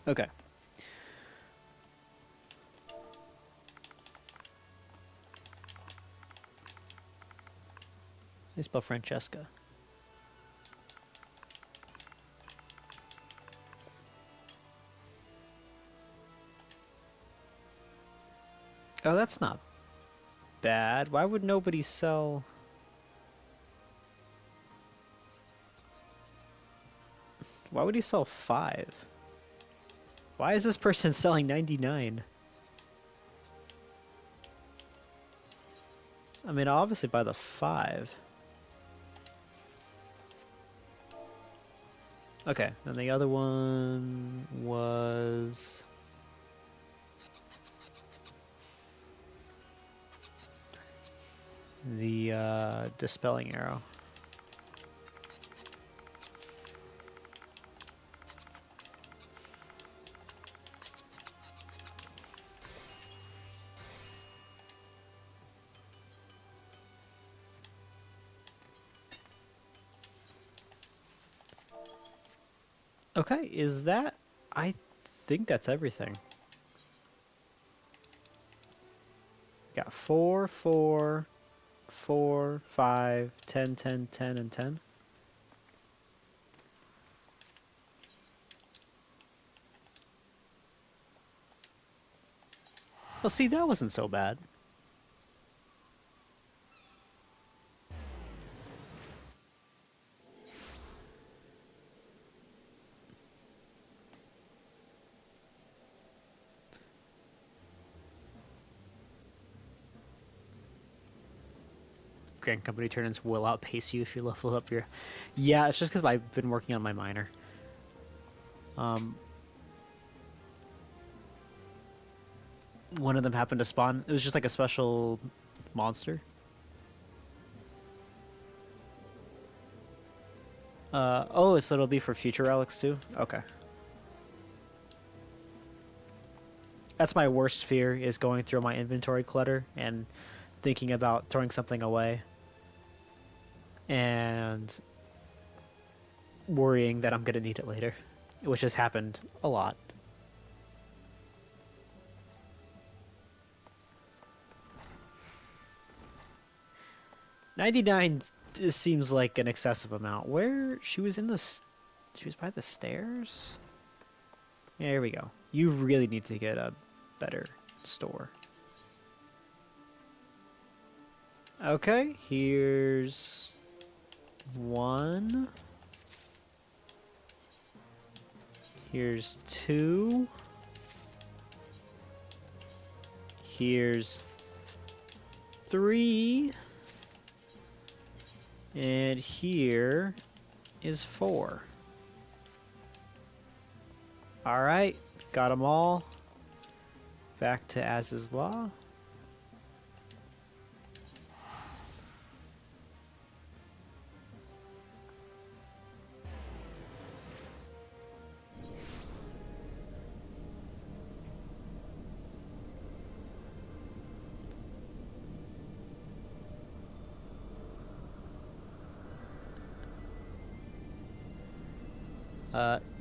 Okay. They spell Francesca. Oh, that's not bad. Why would nobody sell... Why would he sell 5? Why is this person selling 99? I mean, I'll obviously buy the 5. Okay, and the other one was... the dispelling arrow. Okay, is that... I think that's everything. Got 4, 4, 4, 5, 10, 10, 10, and 10. Well, see, that wasn't so bad. Grand Company turn-ins will outpace you if you level up your... Yeah, it's just because I've been working on my minor. One of them happened to spawn. It was just like a special monster. Oh, so it'll be for future relics too? Okay. That's my worst fear, is going through my inventory clutter and thinking about throwing something away. And worrying that I'm going to need it later, which has happened a lot. $99 seems like an excessive amount. Where she was in the... She was by the stairs? Yeah, here we go. You really need to get a better store. Okay, here's... 1, Here's 2. Here's 3. And here is 4. Alright, got them all. Back to as is law.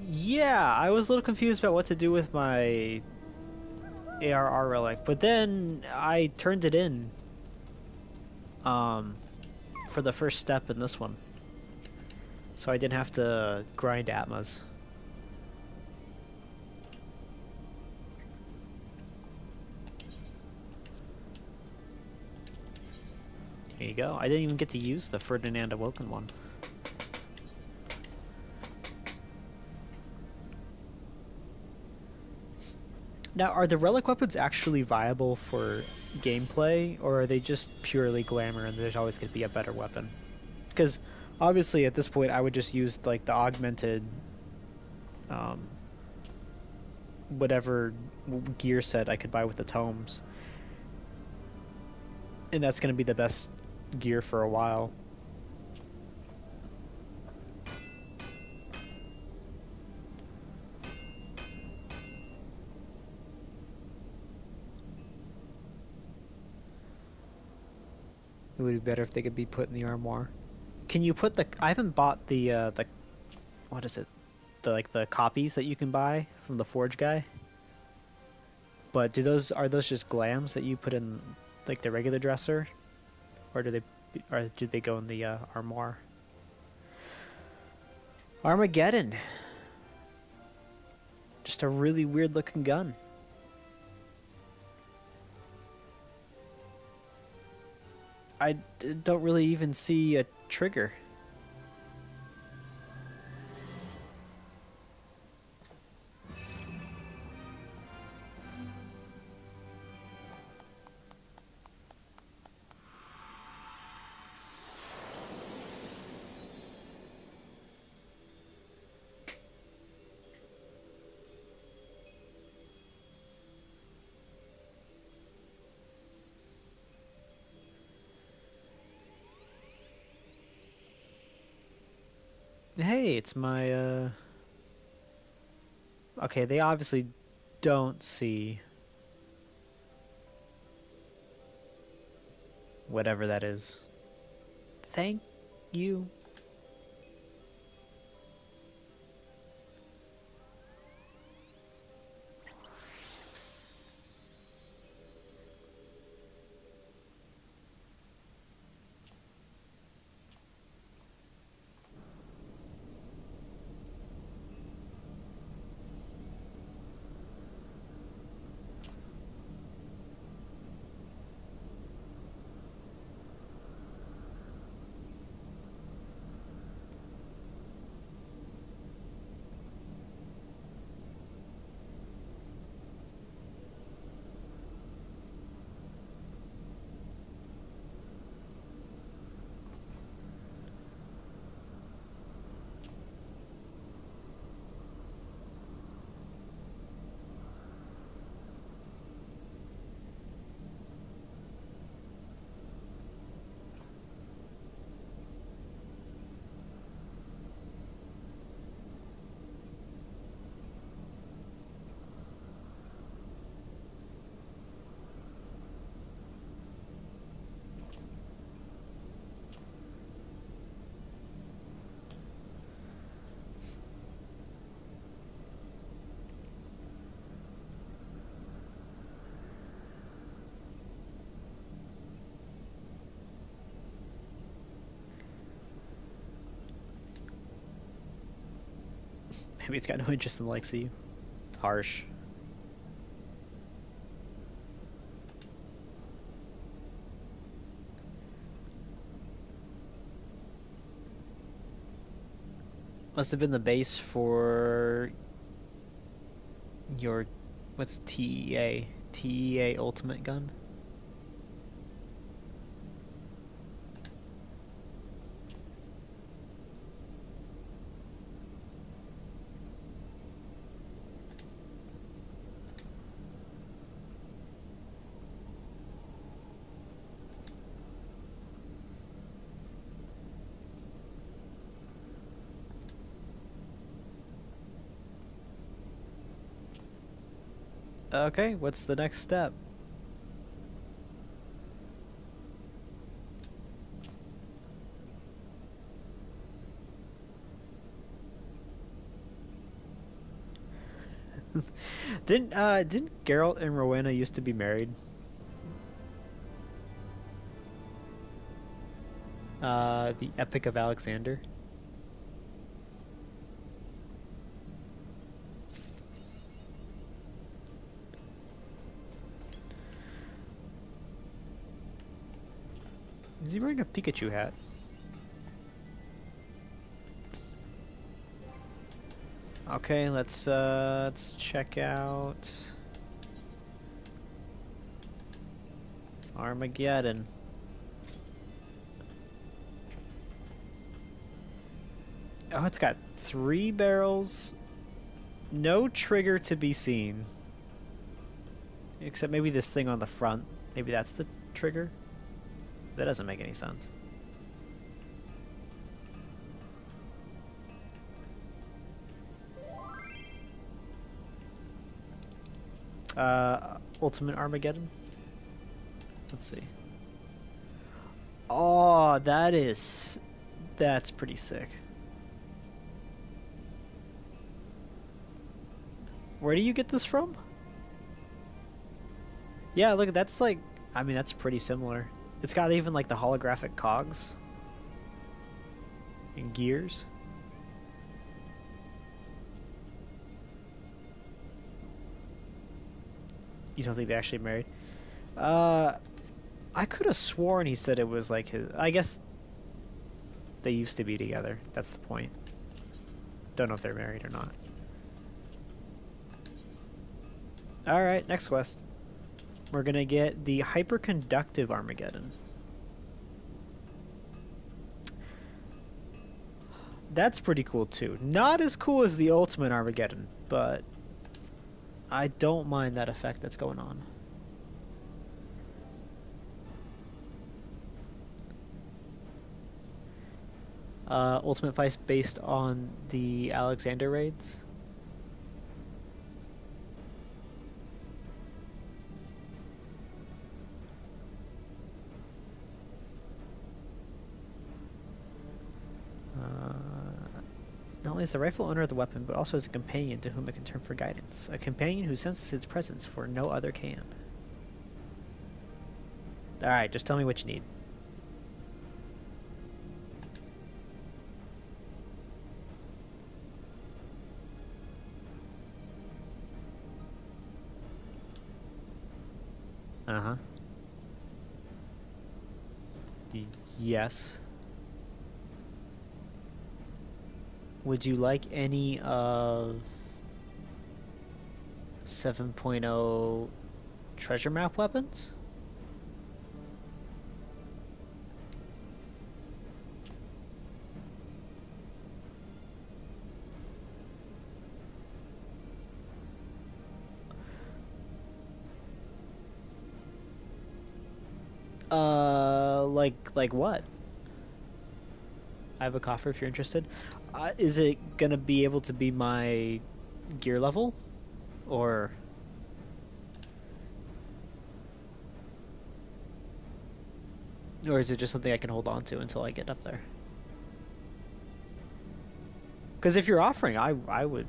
Yeah, I was a little confused about what to do with my ARR relic, but then I turned it in for the first step in this one. So I didn't have to grind Atmas. Here you go. I didn't even get to use the Ferdinand Awoken one. Now, are the relic weapons actually viable for gameplay, or are they just purely glamour and there's always going to be a better weapon? Because obviously at this point I would just use like the augmented whatever gear set I could buy with the tomes. And that's going to be the best gear for a while. It would be better if they could be put in the armoire. Can you put the? I haven't bought the what is it? The copies that you can buy from the Forge guy. But are those just glams that you put in like the regular dresser, or do they go in the armoire? Armageddon. Just a really weird looking gun. I don't really even see a trigger. Hey, it's my, Okay, they obviously don't see whatever that is. Thank you. Maybe it's got no interest in the likes of you. Harsh. Must have been the base for your, what's TEA? TEA ultimate gun? Okay, what's the next step? Didn't Geralt and Rowena used to be married? The Epic of Alexander. Is he wearing a Pikachu hat? Okay, let's check out Armageddon. Oh, it's got 3 barrels, no trigger to be seen. Except maybe this thing on the front. Maybe that's the trigger? That doesn't make any sense. Ultimate Armageddon? Let's see. Oh, that's pretty sick. Where do you get this from? Yeah, look, that's like, I mean, that's pretty similar. It's got even like the holographic cogs and gears. You don't think they actually married? I could have sworn he said it was like his. I guess they used to be together. That's the point. Don't know if they're married or not. Alright, next quest. We're gonna get the hyperconductive Armageddon. That's pretty cool too. Not as cool as the ultimate Armageddon, but I don't mind that effect that's going on. Ultimate fights based on the Alexander raids. Not only is the rifle owner of the weapon, but also as a companion to whom it can turn for guidance. A companion who senses its presence where no other can. Alright, just tell me what you need. Uh-huh. Yes. Would you like any of 7.0 treasure map weapons? Like what? I have a coffer if you're interested. Is it gonna be able to be my gear level? Or... Or is it just something I can hold on to until I get up there? Because if you're offering, I would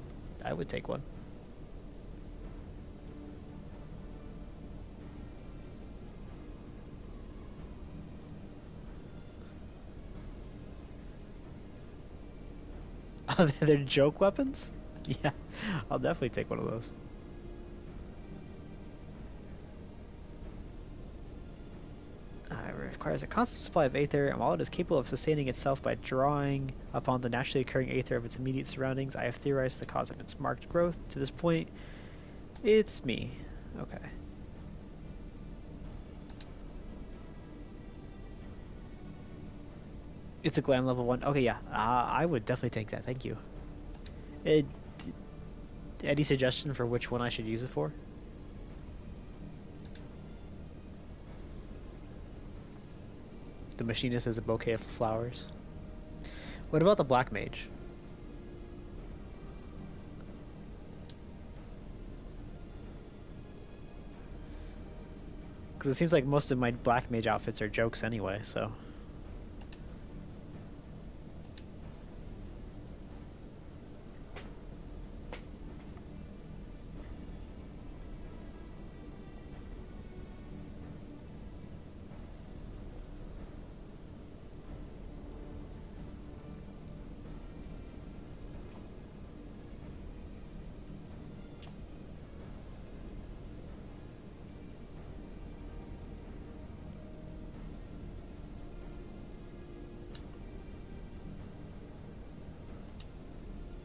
take one. Oh, they're joke weapons? Yeah, I'll definitely take one of those. It requires a constant supply of aether, and while it is capable of sustaining itself by drawing upon the naturally occurring aether of its immediate surroundings, I have theorized the cause of its marked growth. To this point, It's me. Okay. It's a glam level 1. Okay, yeah. I would definitely take that. Thank you. Any suggestion for which one I should use it for? The machinist has a bouquet of flowers. What about the black mage? Because it seems like most of my black mage outfits are jokes anyway, so...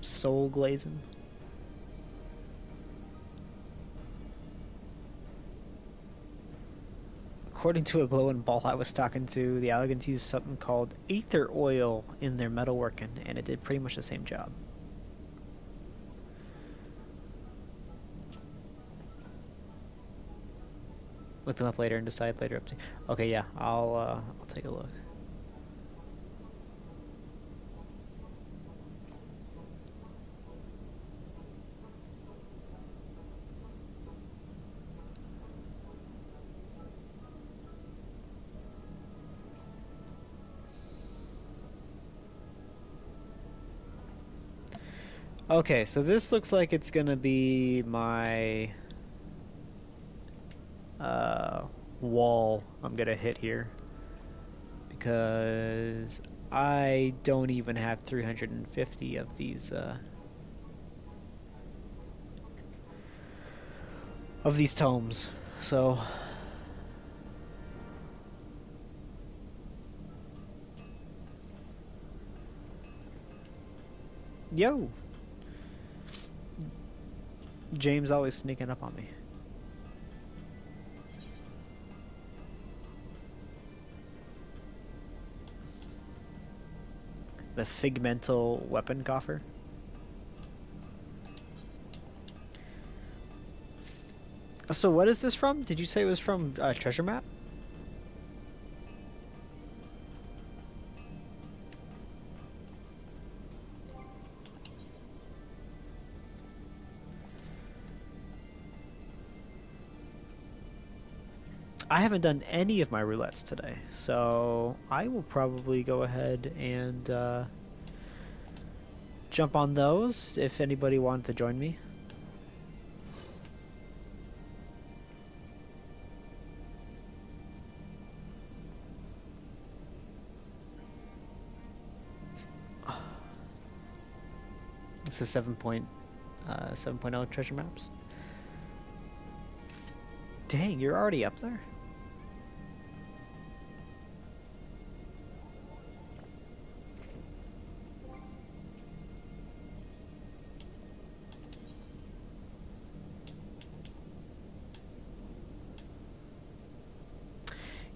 Soul glazing. According to a glowing ball I was talking to, the Elegants used something called aether oil in their metalworking, and it did pretty much the same job. Look them up later and decide later up to. Okay, yeah, I'll take a look. Okay, so this looks like it's gonna be my wall I'm gonna hit here, because I don't even have 350 of these tomes, so yo, James always sneaking up on me. The Figmental Weapon Coffer. So what is this from? Did you say it was from Treasure Map? I haven't done any of my roulettes today, so I will probably go ahead and jump on those if anybody wanted to join me. This is 7.0 treasure maps. Dang, you're already up there?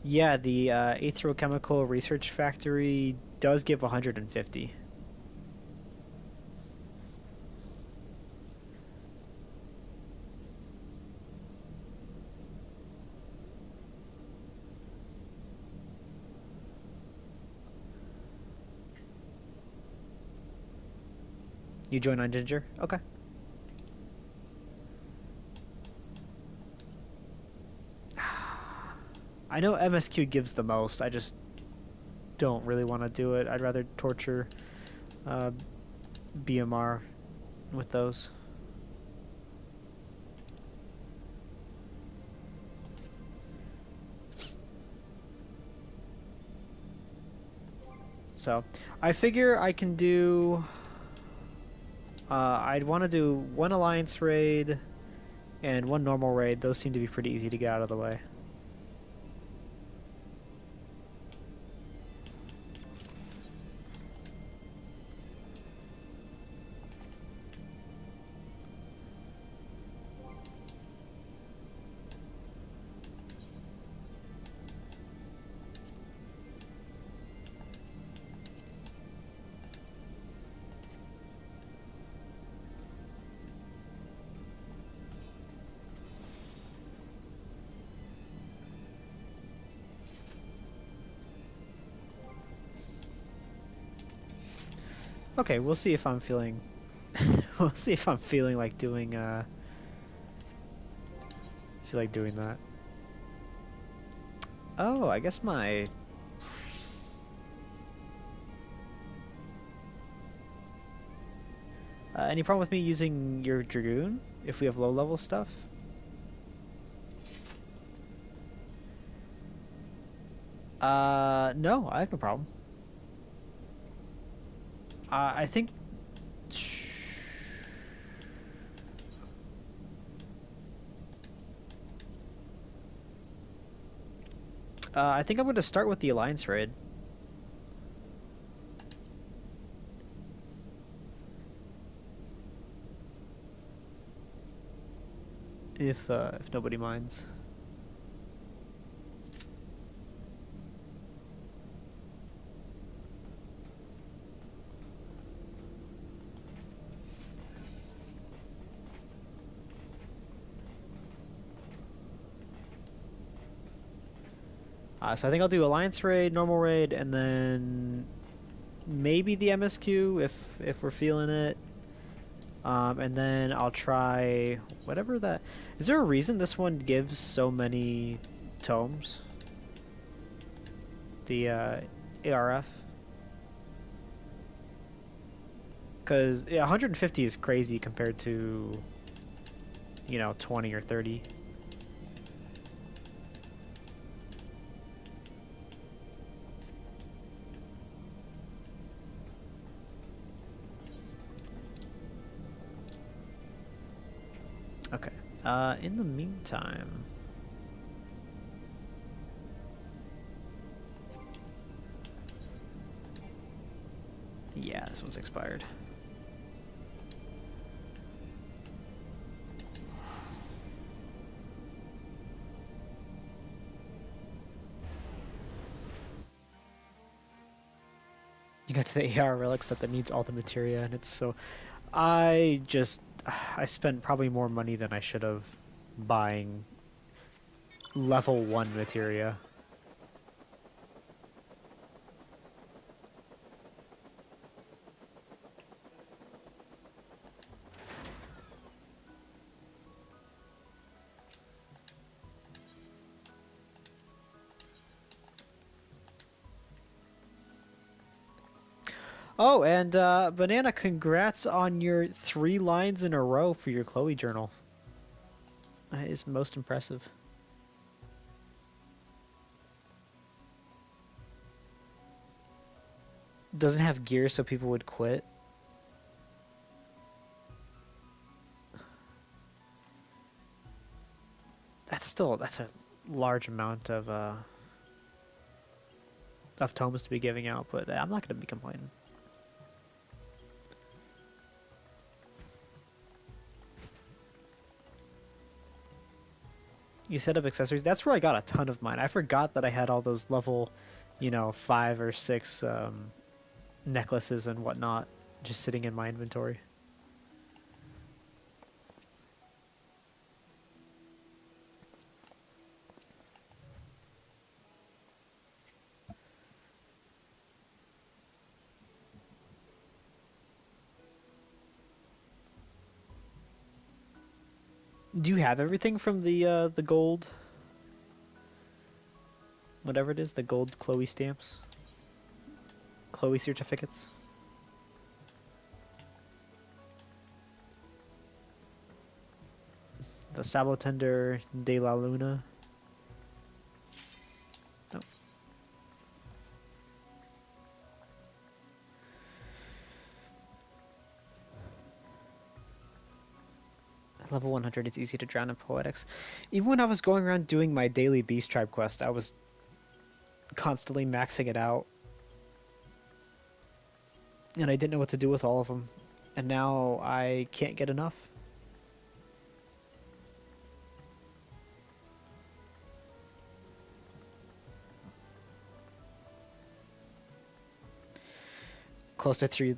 Yeah, the Aetherochemical Research Factory does give 150. You join on Ginger? Okay. I know MSQ gives the most. I just don't really want to do it. I'd rather torture BMR with those. So I figure I can do... I'd want to do one Alliance raid and one normal raid. Those seem to be pretty easy to get out of the way. Okay, we'll see if I'm feeling. We'll see if I'm feeling like doing. Feel like doing that. Oh, I guess my. Any problem with me using your Dragoon if we have low level stuff? No, I have no problem. I think. I think I'm going to start with the Alliance raid. If nobody minds. So I think I'll do Alliance raid, normal raid, and then maybe the MSQ if we're feeling it. And then I'll try whatever that. Is there a reason this one gives so many tomes? The ARF. Because 150 is crazy compared to, 20 or 30. Okay. In the meantime... Yeah, this one's expired. You got to the AR relic stuff that needs all the materia, and it's so... I spent probably more money than I should have buying level 1 materia. Oh, and Banana, congrats on your 3 lines in a row for your Chloe journal. That is most impressive. Doesn't have gear so people would quit. That's a large amount of tomes to be giving out, but I'm not going to be complaining. You set up accessories. That's where I got a ton of mine. I forgot that I had all those level, 5 or 6 necklaces and whatnot just sitting in my inventory. Do you have everything from the gold? Whatever it is, the gold Chloe stamps? Chloe certificates? The Sabotender de la Luna? No. Level 100, it's easy to drown in poetics. Even when I was going around doing my daily Beast Tribe quest, I was constantly maxing it out. And I didn't know what to do with all of them. And now I can't get enough. Close to three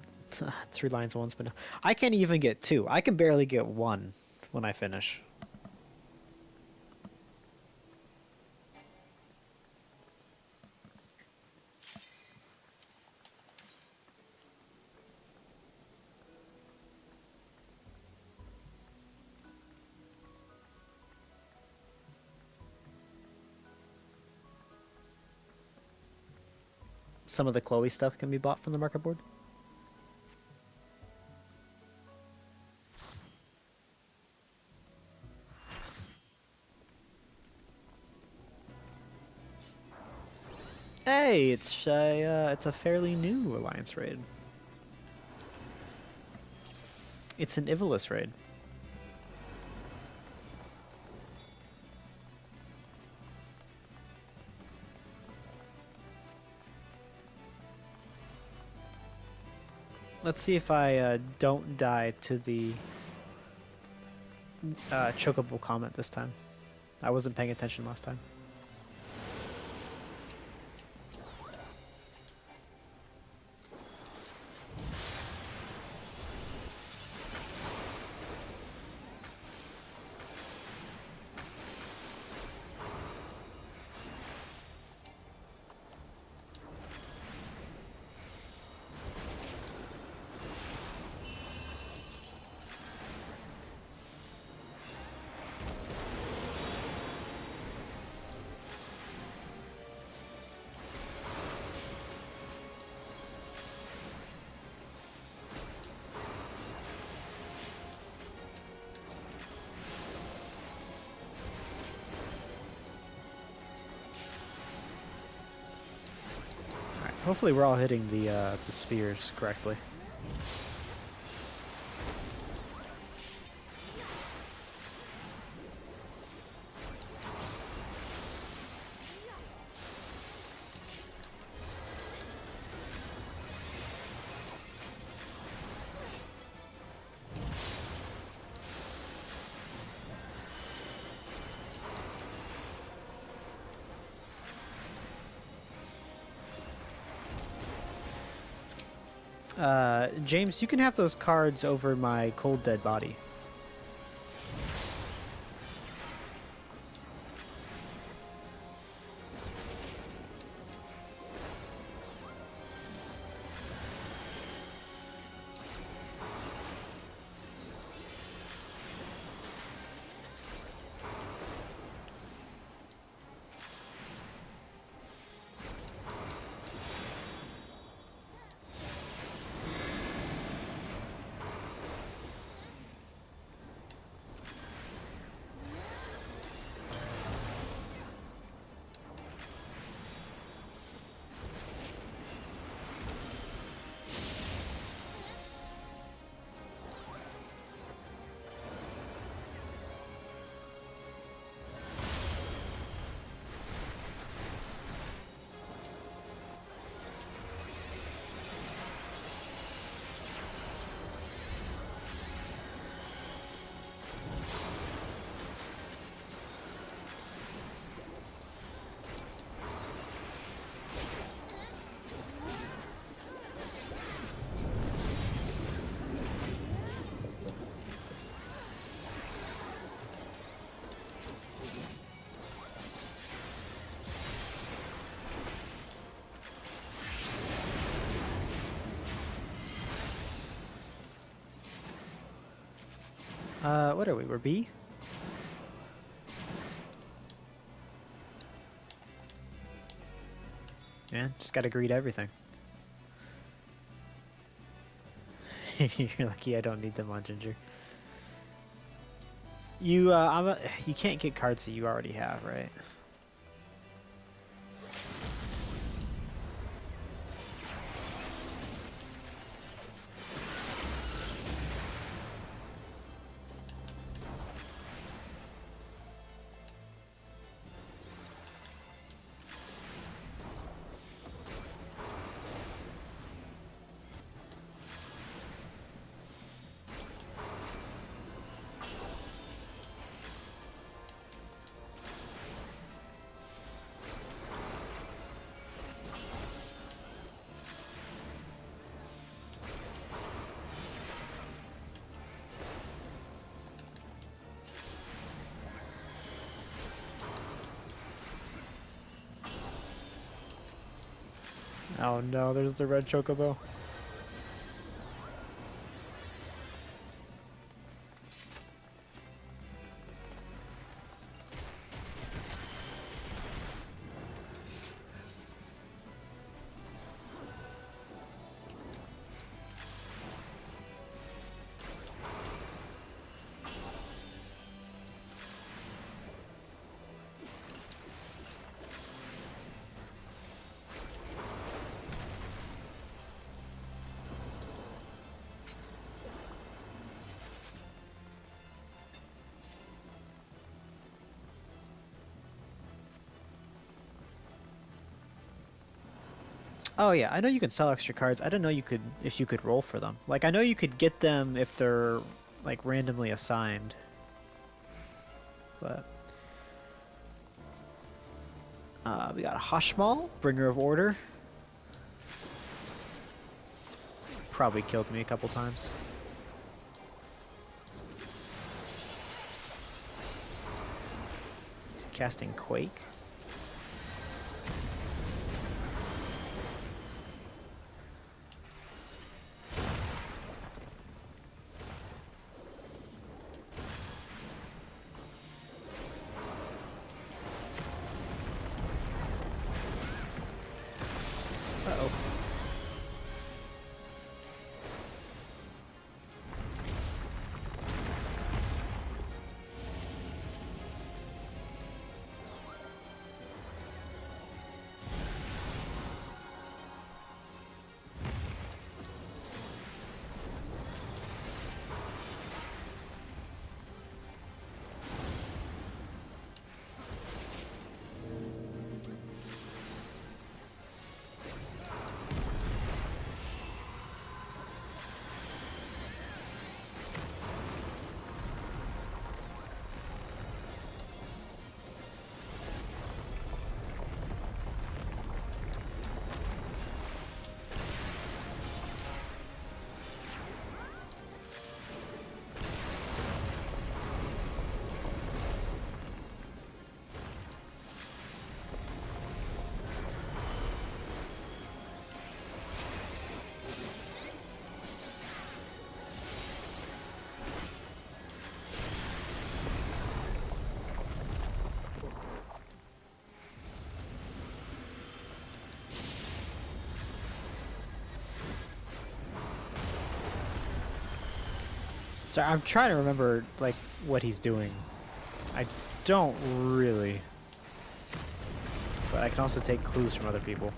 lines once, but no. I can't even get 2. I can barely get 1 when I finish. some of the Chloe stuff can be bought from the market board. Hey, it's a fairly new Alliance raid. It's an Ivalice raid. Let's see if I don't die to the chocobo comment this time. I wasn't paying attention last time. Hopefully we're all hitting the spheres correctly. James, you can have those cards over my cold dead body. What are we? We're B? Yeah, just gotta agree to everything. You're lucky I don't need them on Ginger. You, you can't get cards that you already have, right? Oh no, there's the red chocobo. Oh yeah, I know you can sell extra cards. I didn't know if you could roll for them. Like I know you could get them if they're like randomly assigned. But we got a Hashmal, Bringer of Order. Probably killed me a couple times. He's casting Quake. Uh-oh. So I'm trying to remember like what he's doing. I don't really. But I can also take clues from other people.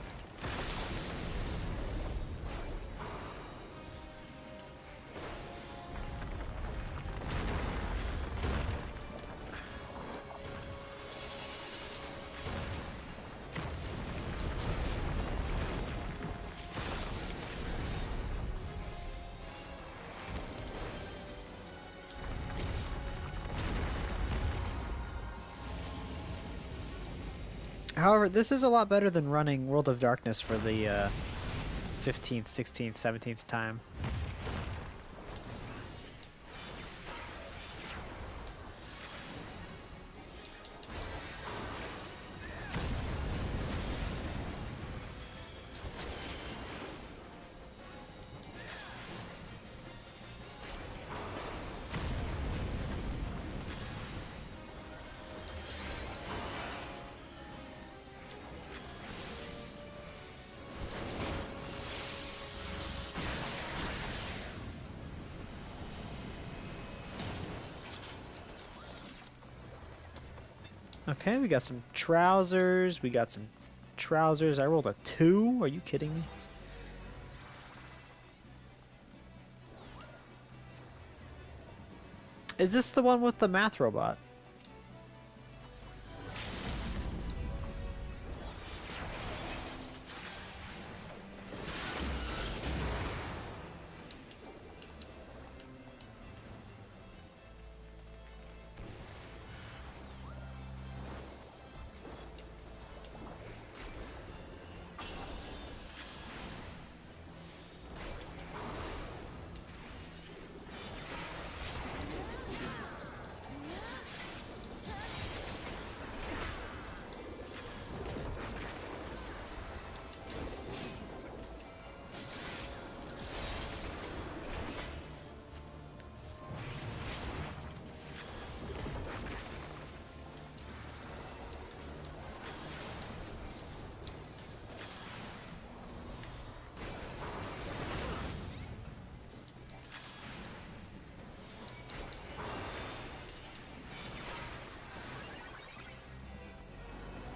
However, this is a lot better than running World of Darkness for the 15th, 16th, 17th time. Okay, we got some trousers. We got some trousers. I rolled a 2. Are you kidding me? Is this the one with the math robot?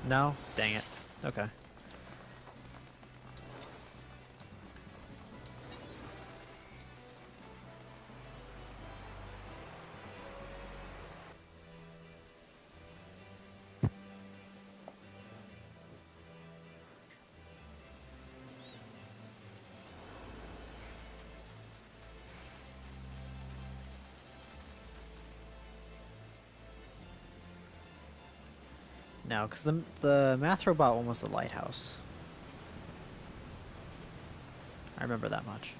No? Dang it. Okay. now, because the math robot one was the lighthouse. I remember that much.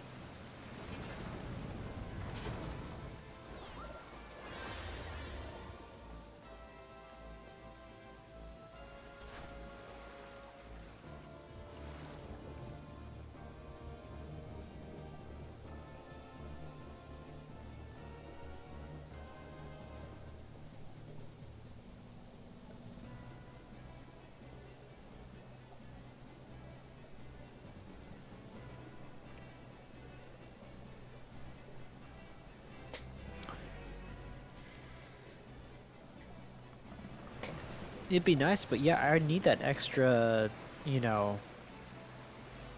It'd be nice, but yeah, I need that extra, you know,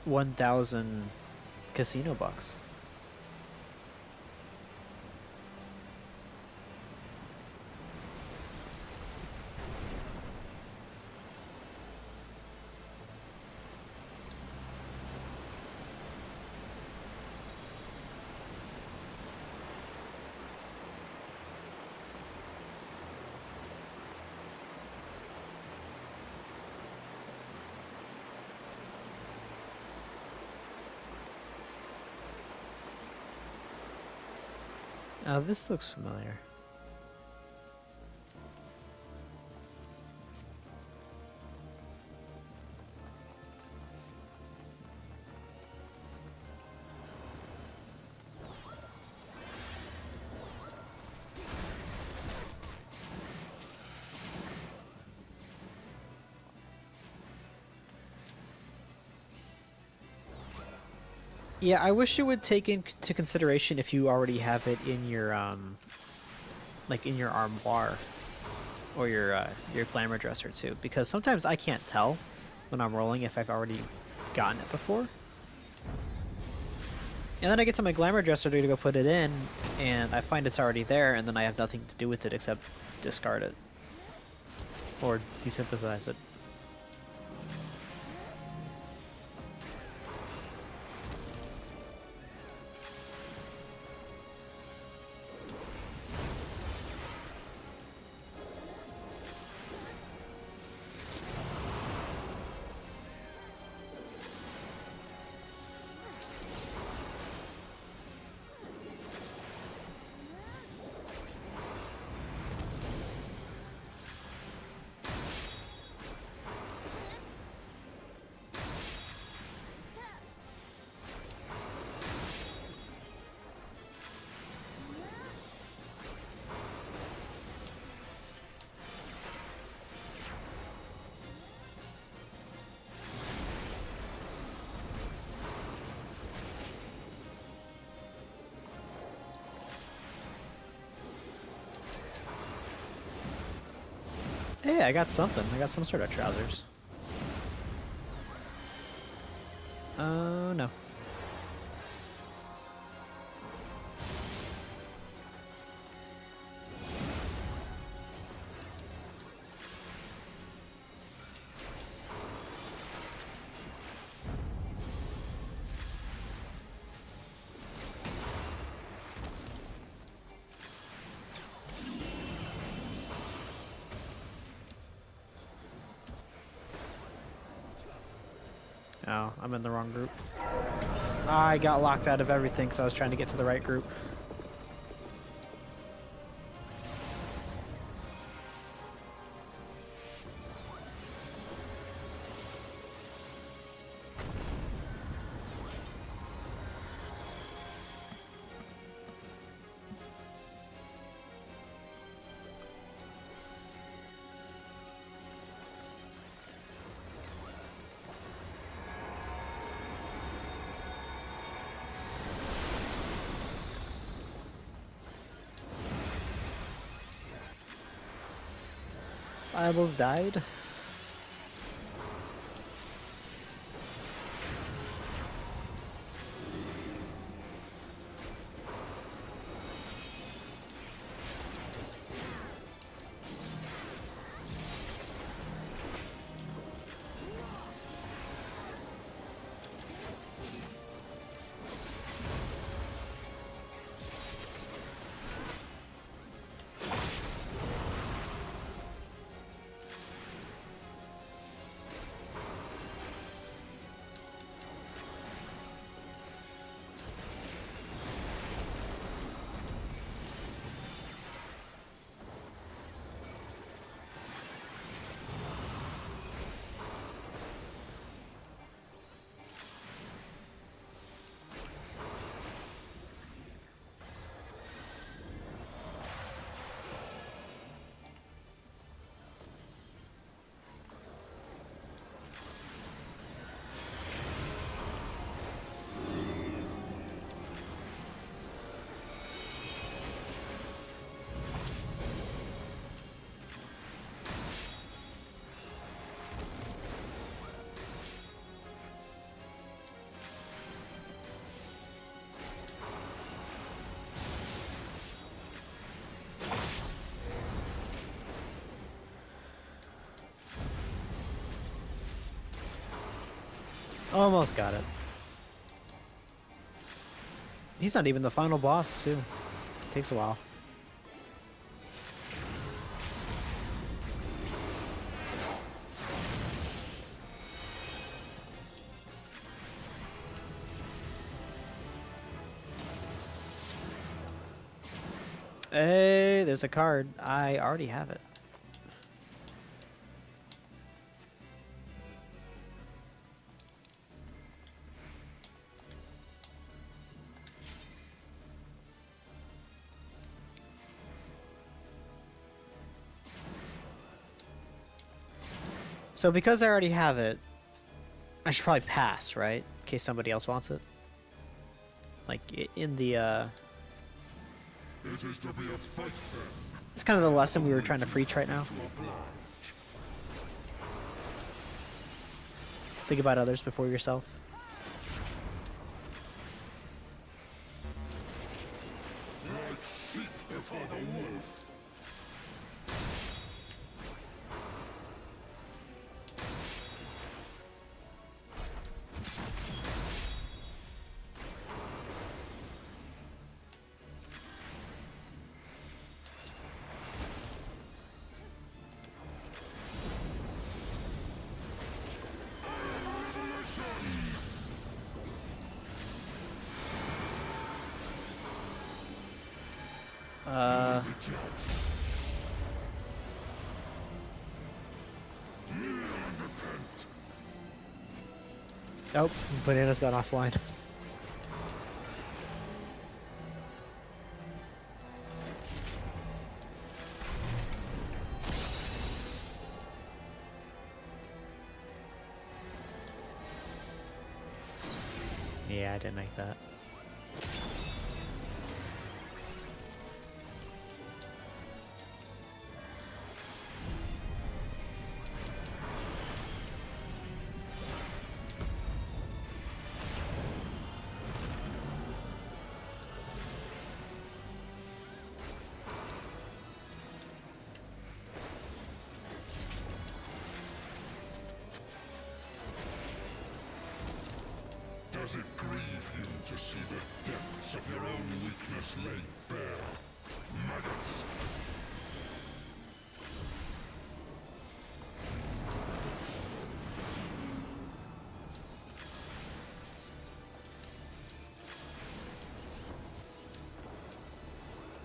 1,000 casino bucks. Oh, this looks familiar. Yeah, I wish it would take into consideration if you already have it in your like in your armoire or your glamour dresser too, because sometimes I can't tell when I'm rolling if I've already gotten it before. And then I get to my glamour dresser to go put it in, and I find it's already there, and then I have nothing to do with it except discard it or desynthesize it. Hey, I got something. I got some sort of trousers. Oh, no. Oh, I'm in the wrong group. I got locked out of everything because I was trying to get to the right group. I almost died. Almost got it. He's not even the final boss, too. Takes a while. Hey, there's a card. I already have it. So because I already have it, I should probably pass, right? In case somebody else wants it. Like, in the, It is to be a fight then. It's kind of the lesson we were trying to preach right now. To oblige. Think about others before yourself. Like sheep before the wolf. Oh, Banana's gone offline. Yeah, I didn't make that. Does it grieve you to see the depths of your own weakness laid bare? Maggots.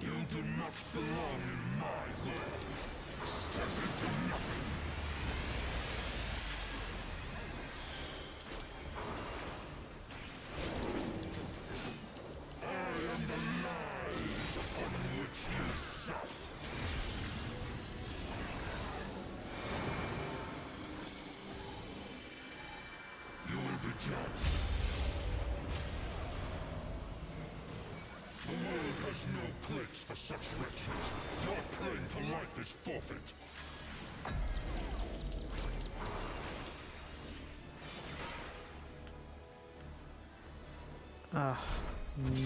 You do not belong in my world. Step into nothing. The world has no place for such wretches. Your claim to life is forfeit.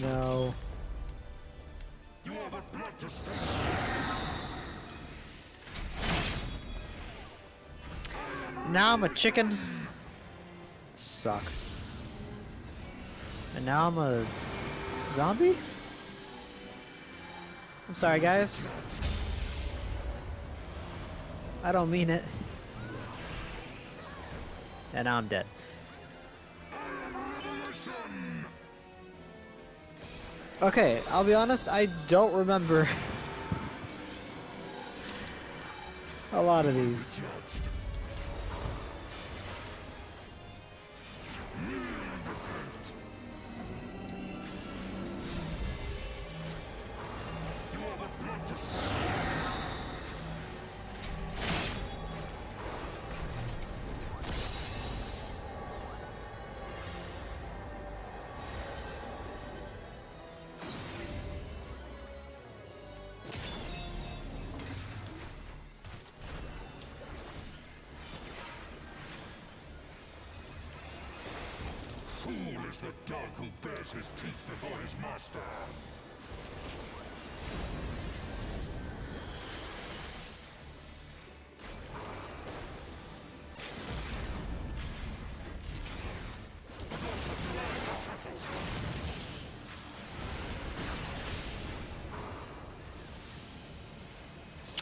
No. You are but blood to stand. Now I'm a chicken. Sucks. And now I'm a zombie? I'm sorry, guys. I don't mean it. And now I'm dead. Okay, I'll be honest, I don't remember a lot of these. Fool is the dog who bares his teeth before his master.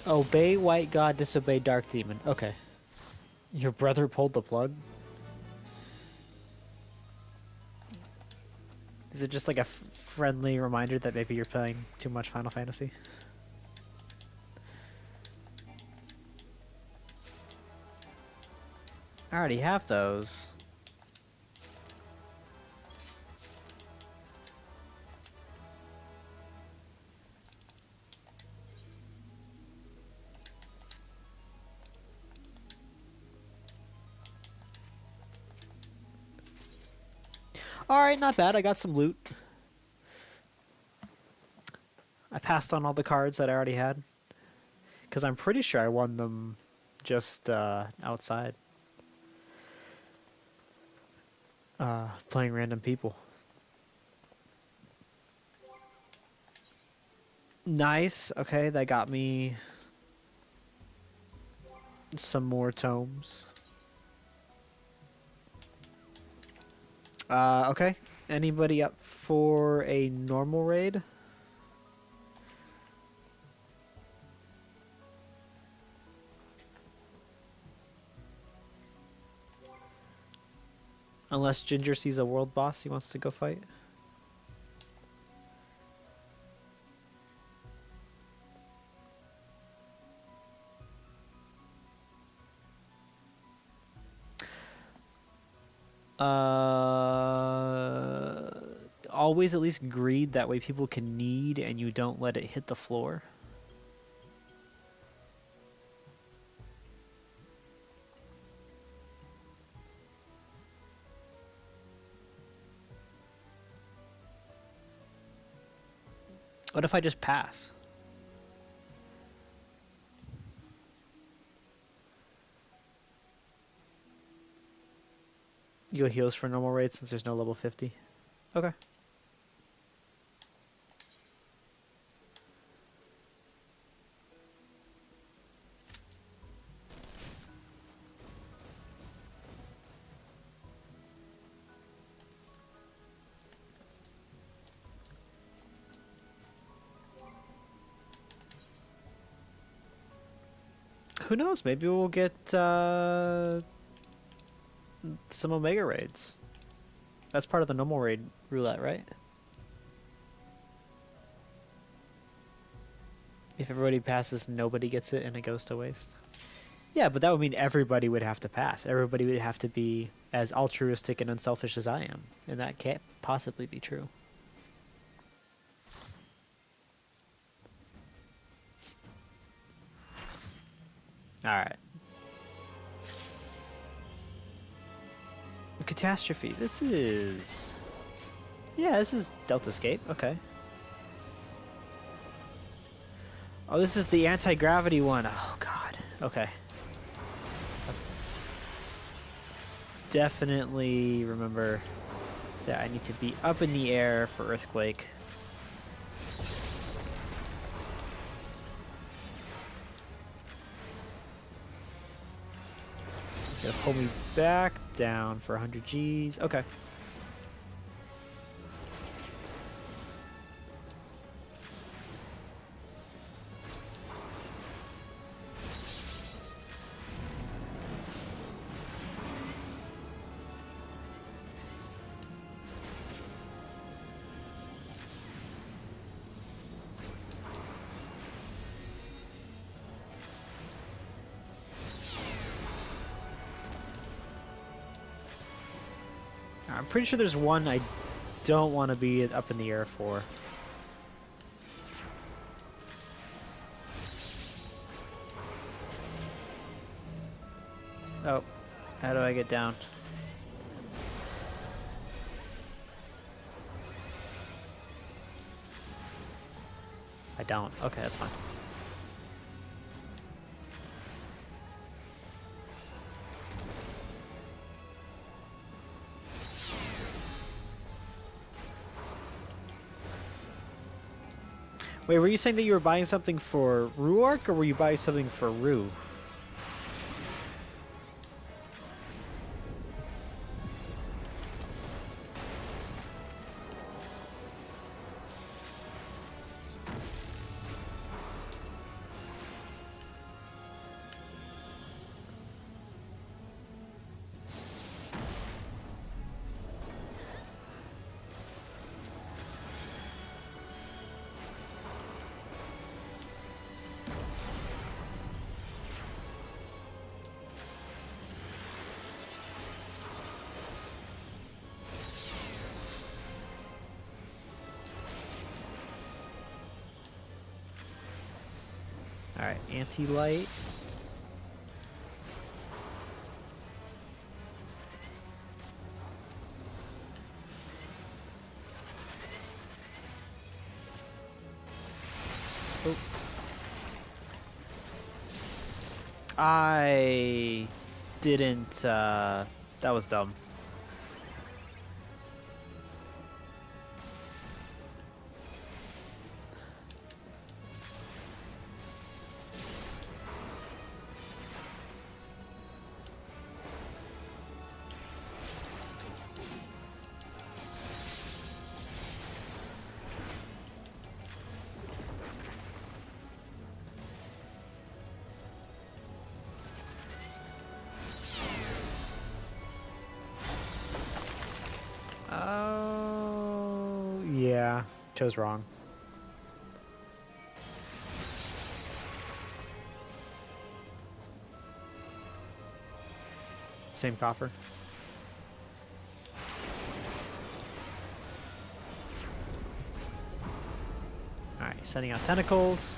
Obey white god, disobey dark demon. Okay. Your brother pulled the plug? Is it just like a friendly reminder that maybe you're playing too much Final Fantasy? I already have those. Alright, not bad. I got some loot. I passed on all the cards that I already had. Because I'm pretty sure I won them just outside. Playing random people. Nice. Okay, that got me some more tomes. Okay. Anybody up for a normal raid? Unless Ginger sees a world boss he wants to go fight. Always at least greed, that way people can need and you don't let it hit the floor. What if I just pass? You go heals for normal raid since there's no level 50. Okay. Who knows? Maybe we'll get some Omega raids. That's part of the normal raid roulette, right? If everybody passes, nobody gets it and it goes to waste. Yeah, but that would mean everybody would have to pass. Everybody would have to be as altruistic and unselfish as I am. And that can't possibly be true. Alright. Catastrophe. This is... Yeah, this is Deltascape. Okay. Oh, this is the anti-gravity one. Oh, God. Okay. Definitely remember that I need to be up in the air for Earthquake. It's gonna pull me back down for 100 Gs. Okay. I'm pretty sure there's one I don't want to be up in the air for. Oh, how do I get down? I don't. Okay, that's fine. Wait, were you saying that you were buying something for Ruark, or were you buying something for Ru? Alright, anti-light. Oh. I didn't, that was dumb. Oh, yeah. Chose wrong. Same coffer. Alright, sending out tentacles.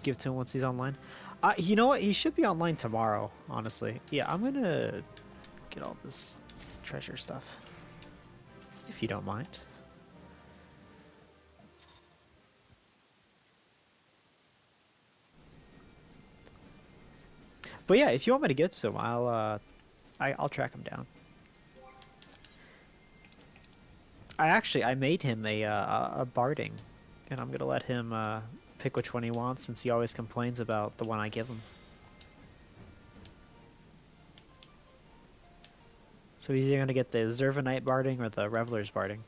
Give it to him once he's online. You know what? He should be online tomorrow, honestly. Yeah, I'm gonna get all this treasure stuff, if you don't mind. But yeah, if you want me to give it to him, I'll track him down. I made him a barding, and I'm gonna let him pick which one he wants, since he always complains about the one I give him. So he's either gonna get the Zervanite barding or the Reveler's barding.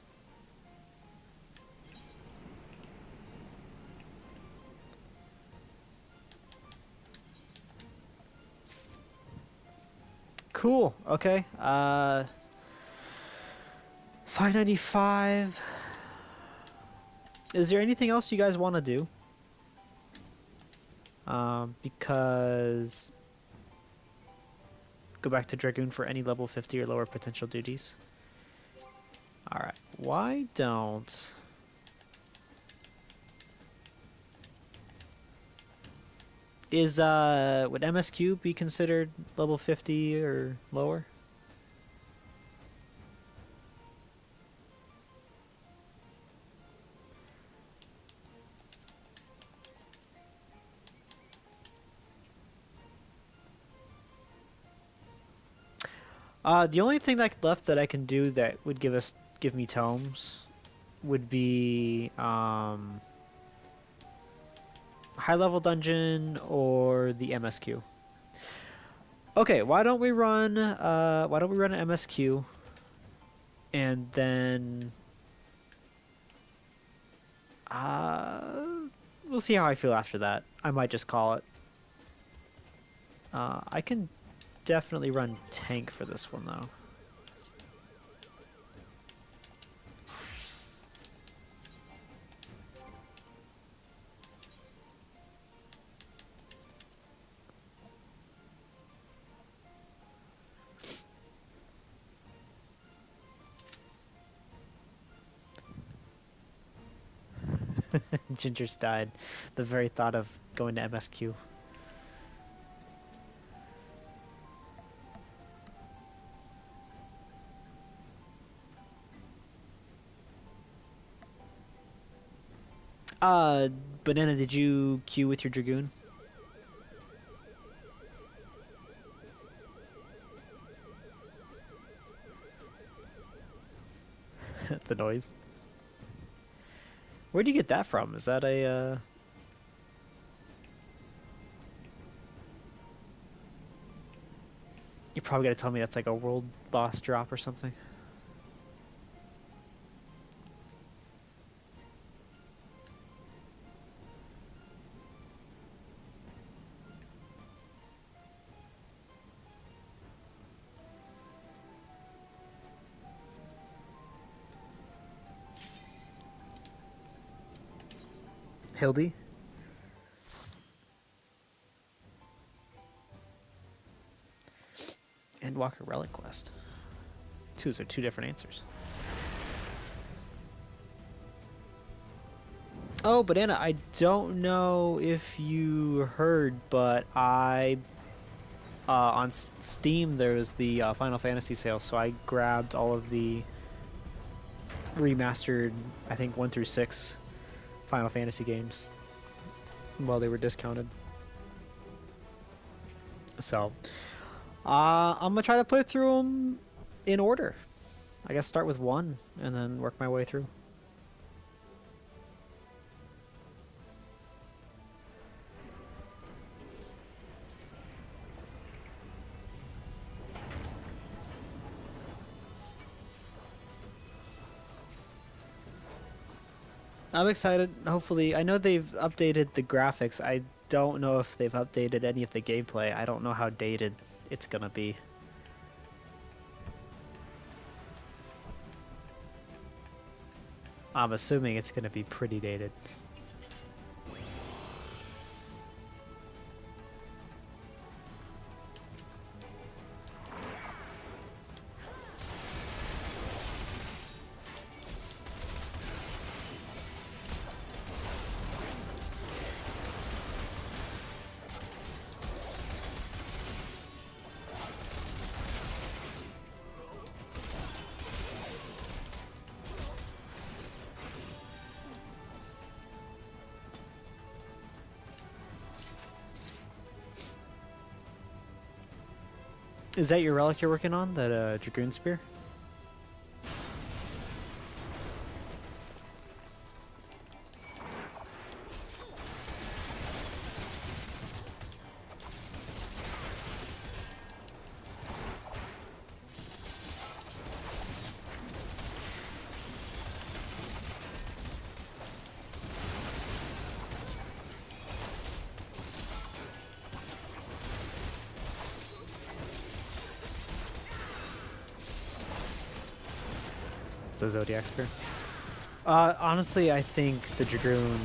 Cool. Okay. 595. Is there anything else you guys want to do? Because go back to Dragoon for any level 50 or lower potential duties. Alright, why don't... would MSQ be considered level 50 or lower? The only thing left that I can do that would give me tomes would be high level dungeon or the MSQ. Okay, why don't we run an MSQ, and then we'll see how I feel after that. I might just call it. I can definitely run tank for this one though. Ginger's died. The very thought of going to MSQ. Banana, did you queue with your Dragoon? The noise. Where'd you get that from? Is that a, You're probably gonna tell me that's like a world boss drop or something. Hildy? Endwalker Relic Quest. Those are two different answers. Oh, Banana, I don't know if you heard, but on Steam there was the Final Fantasy sale, so I grabbed all of the remastered, I think 1 through 6 Final Fantasy games while they were discounted. So, I'm gonna try to play through them in order. I guess start with 1 and then work my way through. I'm excited. Hopefully, I know they've updated the graphics. I don't know if they've updated any of the gameplay. I don't know how dated it's gonna be. I'm assuming it's gonna be pretty dated. Is that your relic you're working on? That Dragoon Spear? It's a Zodiac Spear. Honestly, I think the Dragoon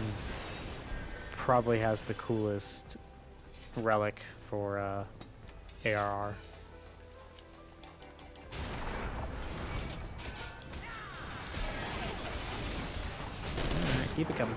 probably has the coolest relic for ARR. Alright, keep it coming.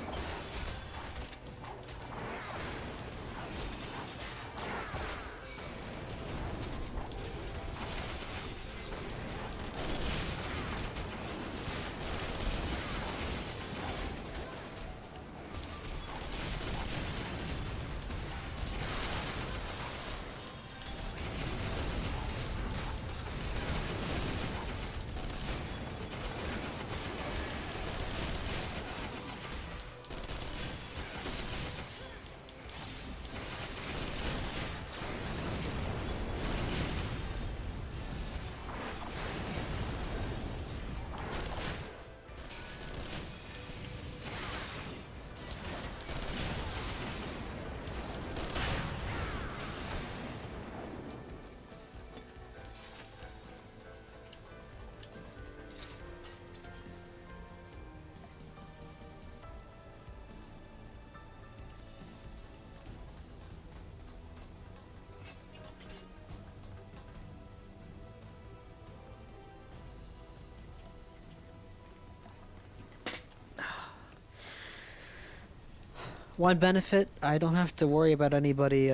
One benefit, I don't have to worry about anybody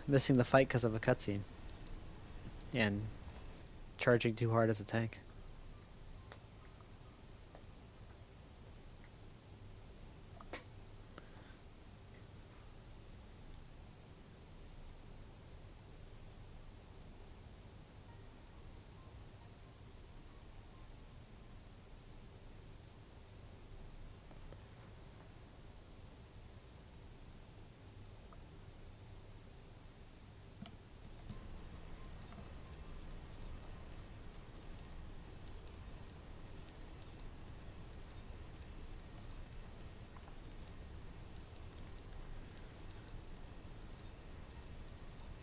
missing the fight because of a cutscene. And charging too hard as a tank.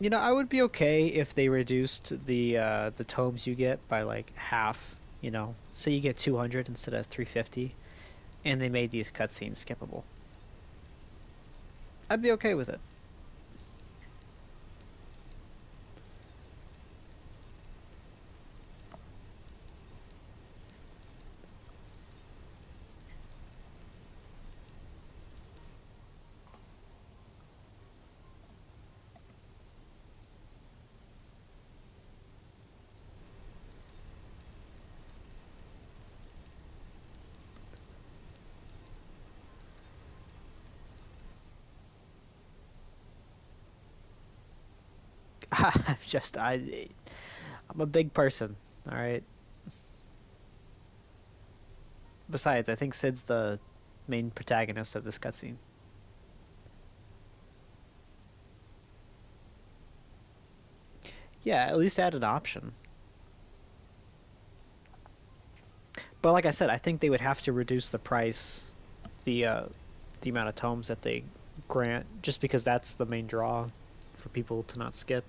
You know, I would be okay if they reduced the tomes you get by like half. You know, say you get 200 instead of 350, and they made these cutscenes skippable. I'd be okay with it. I'm a big person, all right. Besides, I think Sid's the main protagonist of this cutscene. Yeah, at least add an option. But like I said, I think they would have to reduce the price, the amount of tomes that they grant, just because that's the main draw for people to not skip.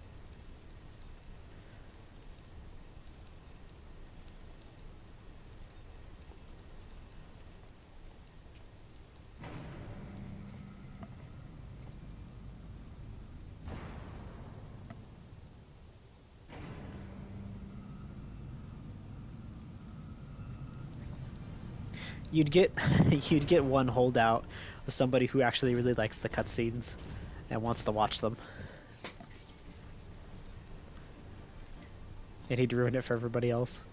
You'd get you'd get one holdout with somebody who actually really likes the cutscenes and wants to watch them, and he'd ruin it for everybody else.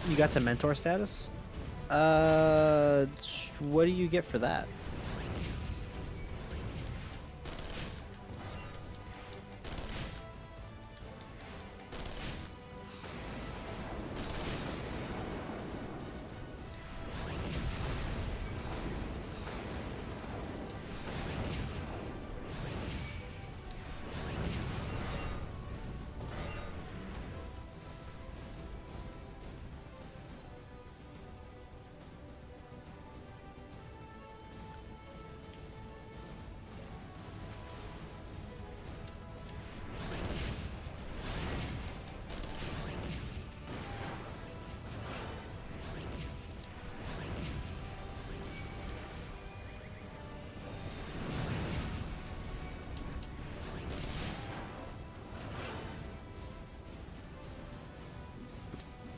You got to mentor status? What do you get for that?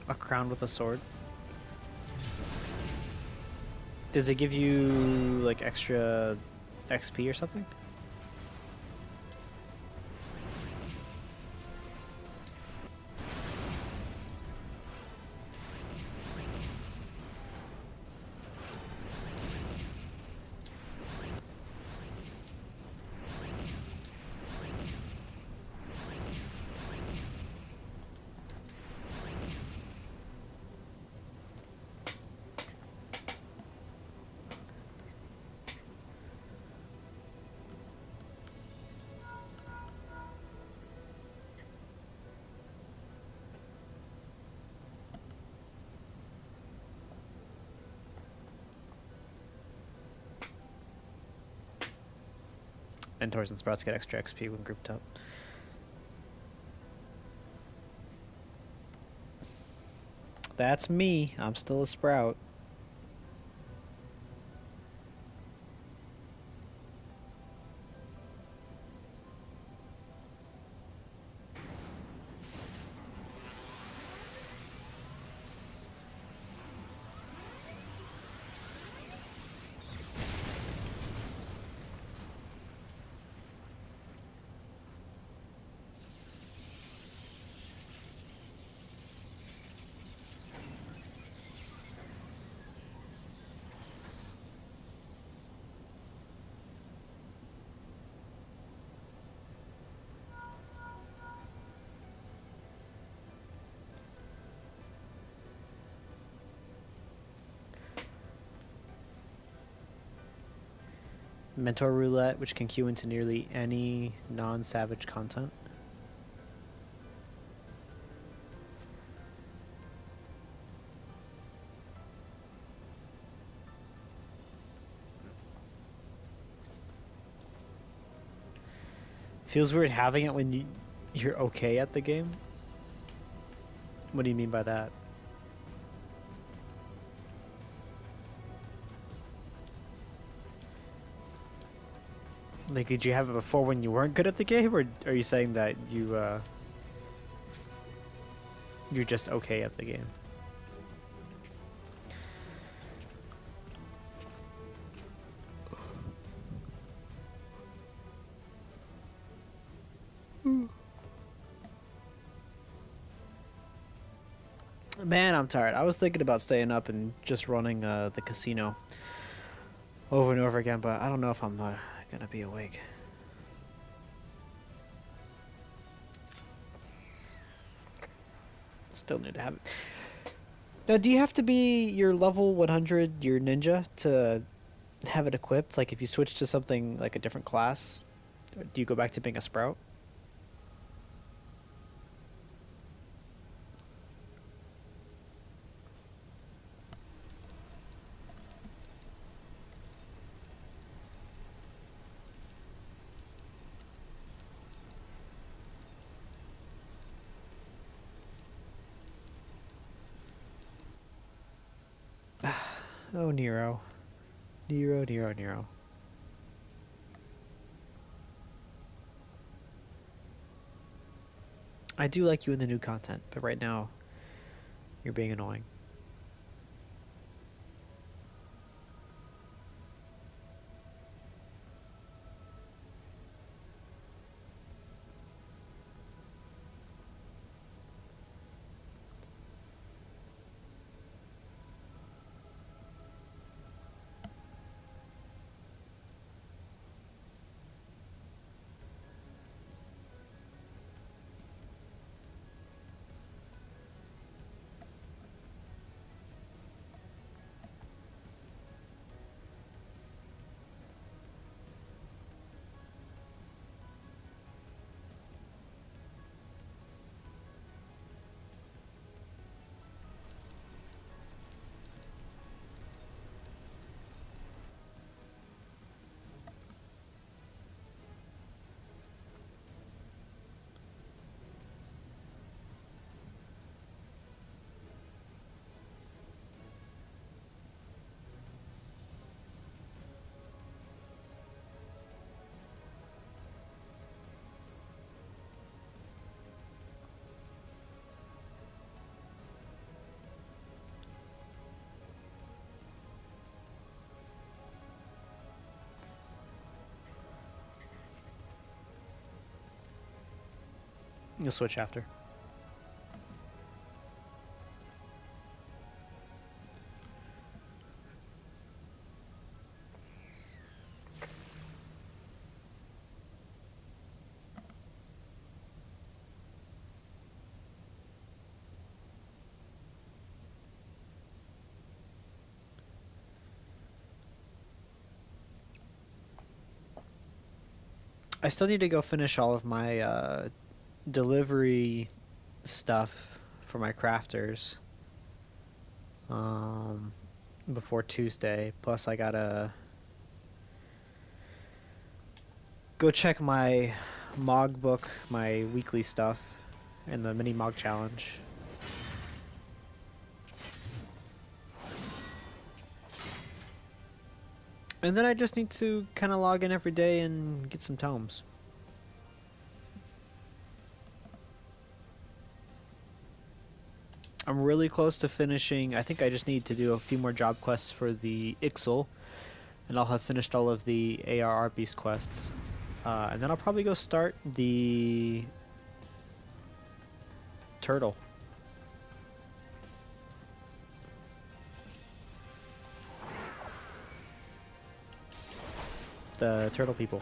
A crown with a sword. Does it give you like extra XP or something? Mentors and sprouts get extra XP when grouped up. That's me. I'm still a sprout. Mentor roulette, which can queue into nearly any non-savage content. Feels weird having it when you're okay at the game. What do you mean by that? Like, did you have it before when you weren't good at the game, or are you saying that you're just okay at the game? Man, I'm tired. I was thinking about staying up and just running the casino over and over again, but I don't know if I'm gonna be awake. Still need to have it. Now, do you have to be your level 100, your ninja, to have it equipped? Like, if you switch to something like a different class, do you go back to being a sprout? Oh, Nero. Nero, Nero, Nero. I do like you in the new content, but right now, you're being annoying. You'll switch after. I still need to go finish all of my delivery stuff for my crafters before Tuesday. Plus, I gotta go check my Mog book, my weekly stuff, and the mini Mog challenge. And then I just need to kind of log in every day and get some tomes. I'm really close to finishing. I think I just need to do a few more job quests for the Ixal, and I'll have finished all of the ARR Beast quests. And then I'll probably go start the turtle. The turtle people.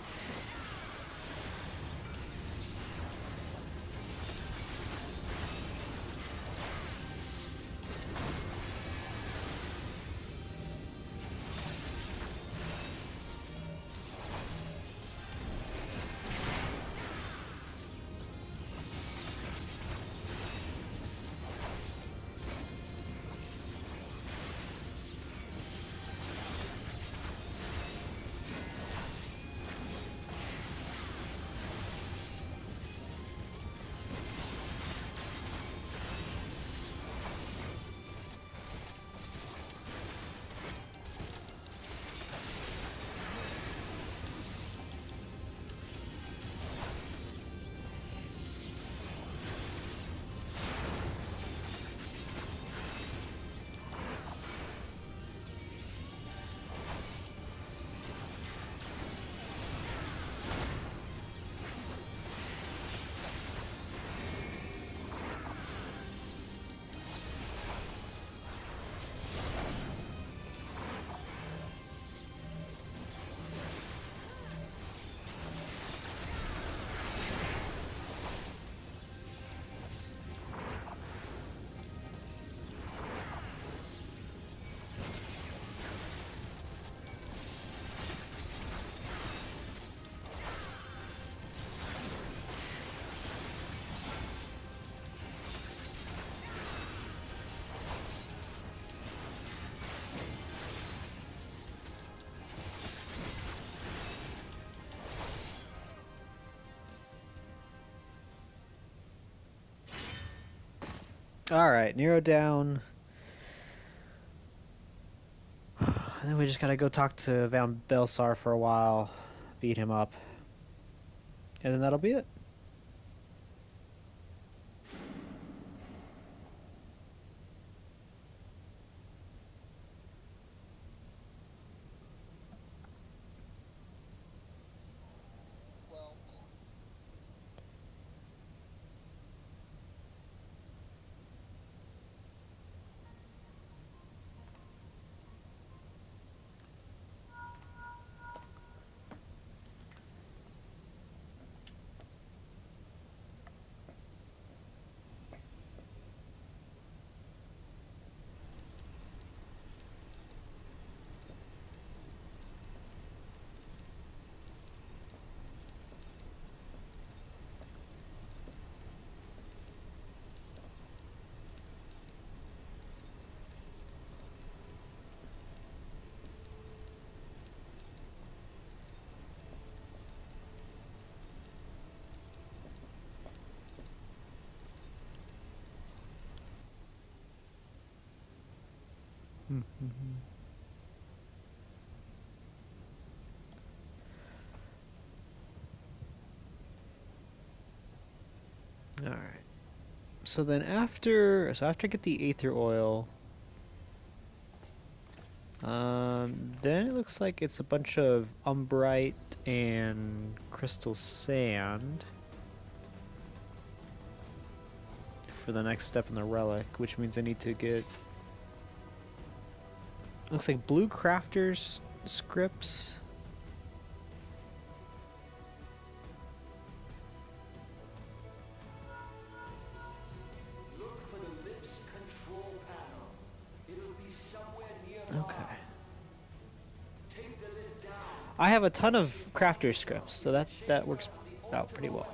Alright, Nero down. And then we just gotta go talk to Van Belsar for a while, beat him up. And then that'll be it. Alright. So then after I get the Aether Oil, then it looks like it's a bunch of Umbrite and Crystal Sand. for the next step in the relic, which means I need to get... Looks like blue crafters scripts. Look for the lips control panel. It'll be somewhere nearby. Okay. Take the lid down. I have a ton of crafter scripts, so that works out pretty well.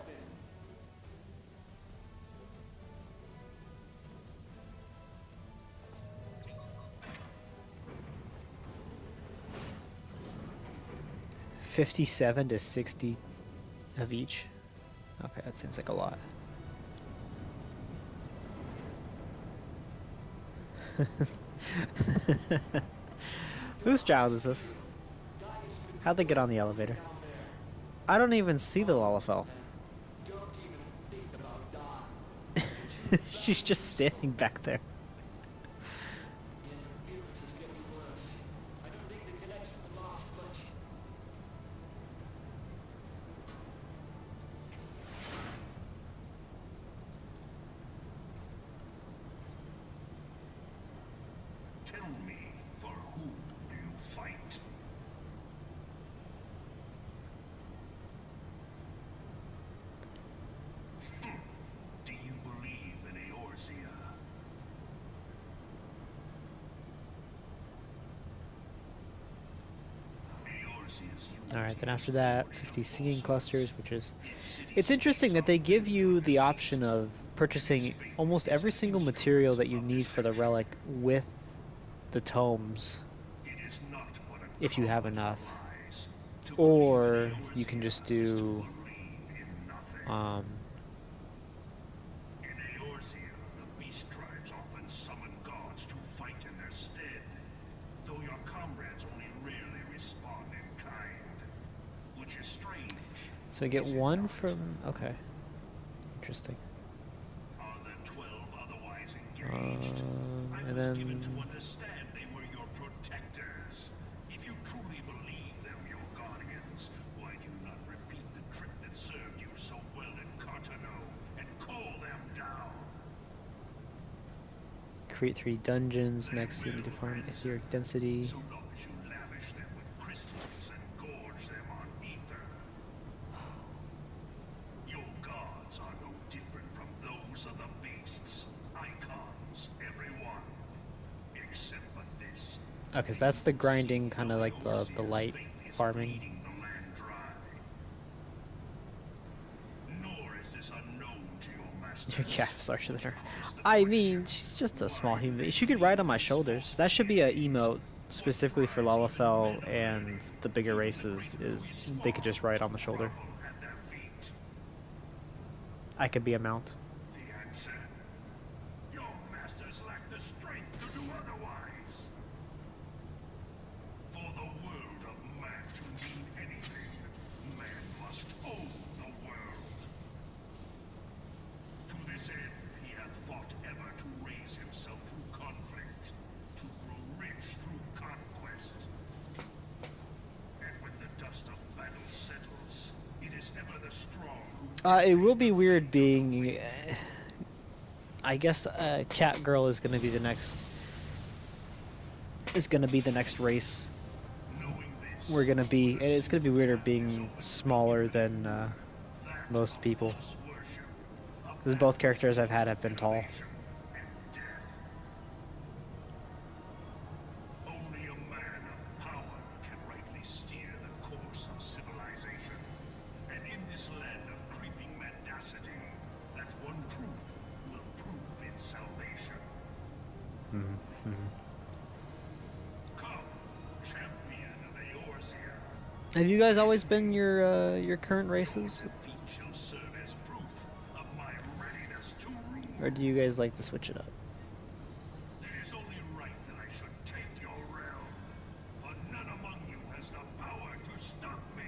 $57 to $60 of each. Okay, that seems like a lot. Whose child is this? How'd they get on the elevator? I don't even see the Lalafell. She's just standing back there. Tell me, for whom do you fight? Do you believe in Eorzea? Alright, then after that, 50 singing clusters, which is... It's interesting that they give you the option of purchasing almost every single material that you need for the relic with the tomes, if you have enough. Or you can just do... In Eorzea, the beast tribes often summon gods to fight in their stead, though your comrades only rarely respond in kind, which is strange. So I get one from... Okay. Interesting. Are the 12 otherwise engaged? I And was given then... to understand they were your protectors. If you truly believe them your guardians, why do you not repeat the trick that served you so well in Cartano and call them down? Create 3 dungeons. Next you need to farm etheric density. So long as you lavish them with crystals and gorge them on ether. Your gods are no different from those of the beasts. Icons, everyone. Except for this. Okay, so that's the grinding, kind of like the light farming. Bleeding the land dry. Nor is this unknown to your master. Your calf is larger than her. I mean, she's just a small human. She could ride on my shoulders. That should be a emote specifically for Lalafell and the bigger races. Is they could just ride on the shoulder. At their feet. I could be a mount. The answer. Your masters lack the strength to do otherwise. For the world of man to mean anything, man must own the world. To this end, he hath fought ever to raise himself through conflict, to grow rich through conquest. And when the dust of battle settles, it is ever the strong who It will be weird being. I guess Cat Girl is going to be the next. Is going to be the next race. knowing this. We're going to be. It's going to be weirder being smaller than most people. Because both characters I've had have been tall. Only a man of power can rightly steer the course of civilization. And in this land of creeping mendacity, that one truth will prove its salvation. Come, champion of Eorzea. Have you guys always been your current races, Feet shall serve as proof of my readiness to rule. or do you guys like to switch it up? It is only right that I should take your realm, but none among you has the power to stop me.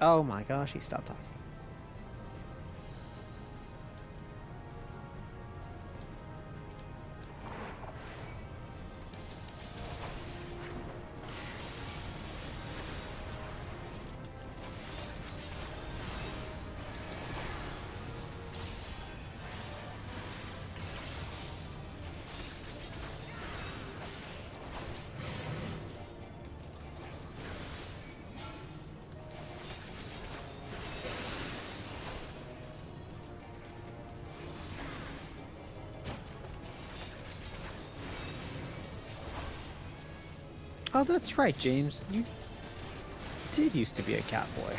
Oh my gosh, he stopped talking. Oh, that's right, James. You did used to be a cat boy.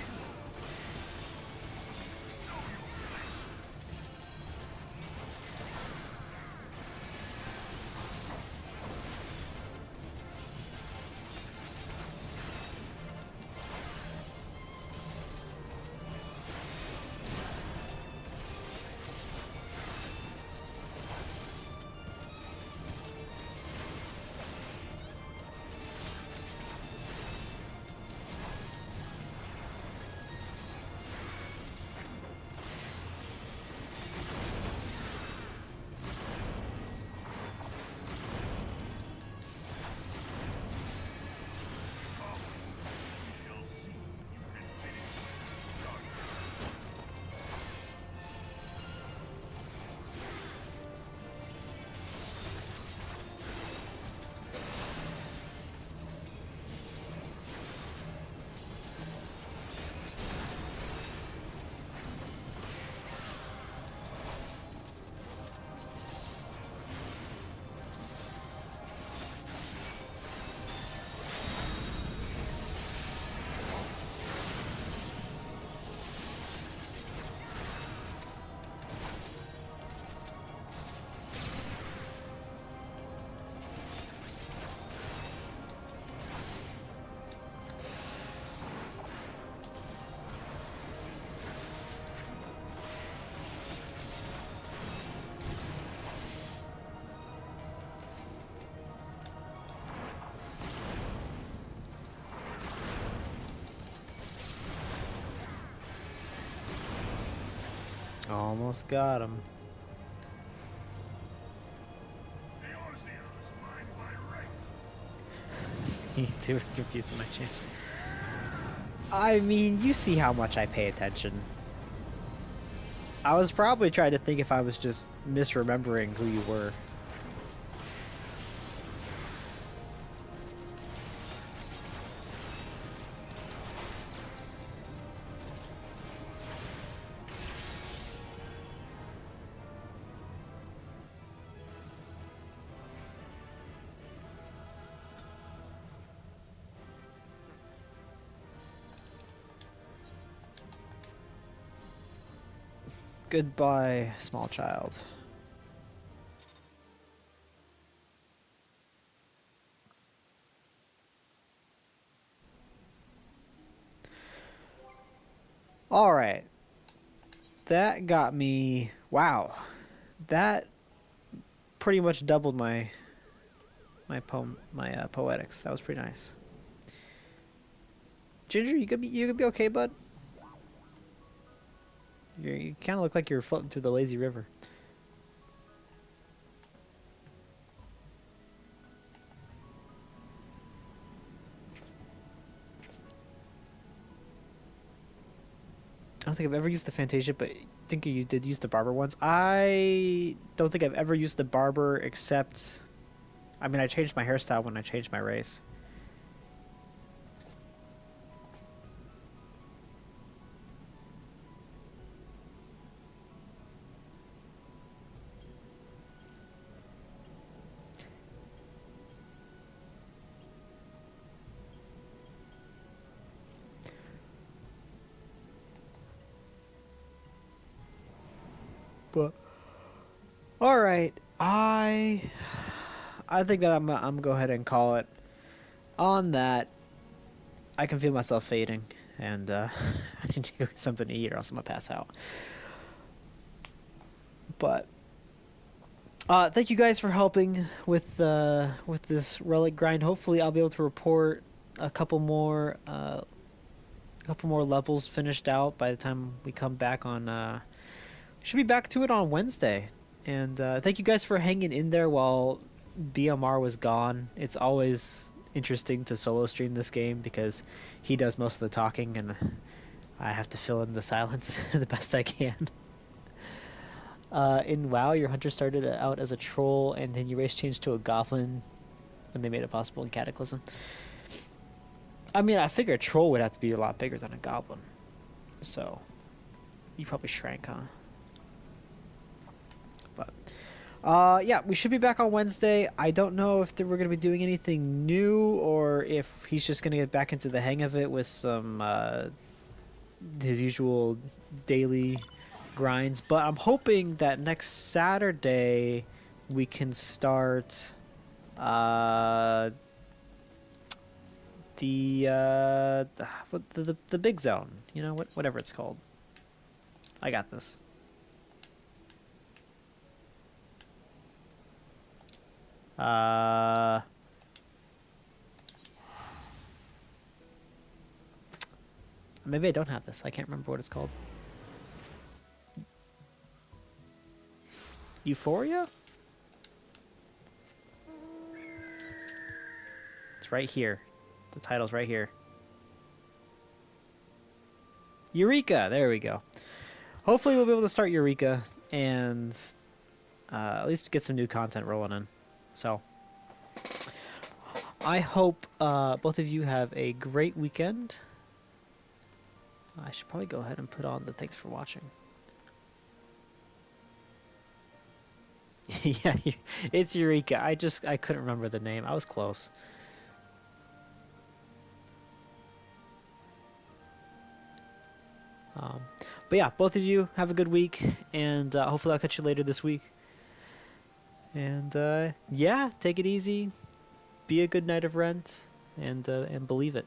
Almost got him. You two are confused with my chant. I mean, you see how much I pay attention. I was probably trying to think if I was just misremembering who you were. Goodbye, small child. All right. That got me. Wow. That pretty much doubled my poetics. That was pretty nice. Ginger, you could be okay, bud. You kind of look like you're floating through the lazy river. I don't think I've ever used the Fantasia, but I think you did use the Barber once. I don't think I've ever used the Barber except... I mean, I changed my hairstyle when I changed my race. But all right, I think that I'm gonna go ahead and call it on that. I can feel myself fading, and I need to go get something to eat, or else I'm gonna pass out. But thank you guys for helping with this relic grind. Hopefully, I'll be able to report a couple more levels finished out by the time we come back on. Should be back to it on Wednesday. And thank you guys for hanging in there while BMR was gone. It's always interesting to solo stream this game because he does most of the talking and I have to fill in the silence the best I can. In WoW, your hunter started out as a troll and then your race changed to a goblin when they made it possible in Cataclysm. I mean, I figure a troll would have to be a lot bigger than a goblin. So, you probably shrank, huh? But Yeah, we should be back on Wednesday. I don't know if we're going to be doing anything new or if he's just going to get back into the hang of it with some his usual daily grinds. But I'm hoping that next Saturday we can start the big zone. You know, whatever it's called. I got this. Maybe I don't have this. I can't remember what it's called. Euphoria? It's right here. The title's right here. Eureka! There we go. Hopefully we'll be able to start Eureka and at least get some new content rolling in. So, I hope both of you have a great weekend. I should probably go ahead and put on the thanks for watching. Yeah, it's Eureka. I couldn't remember the name. I was close. But yeah, both of you have a good week, and hopefully I'll catch you later this week. And yeah, take it easy, be a good knight of Rent, and believe it.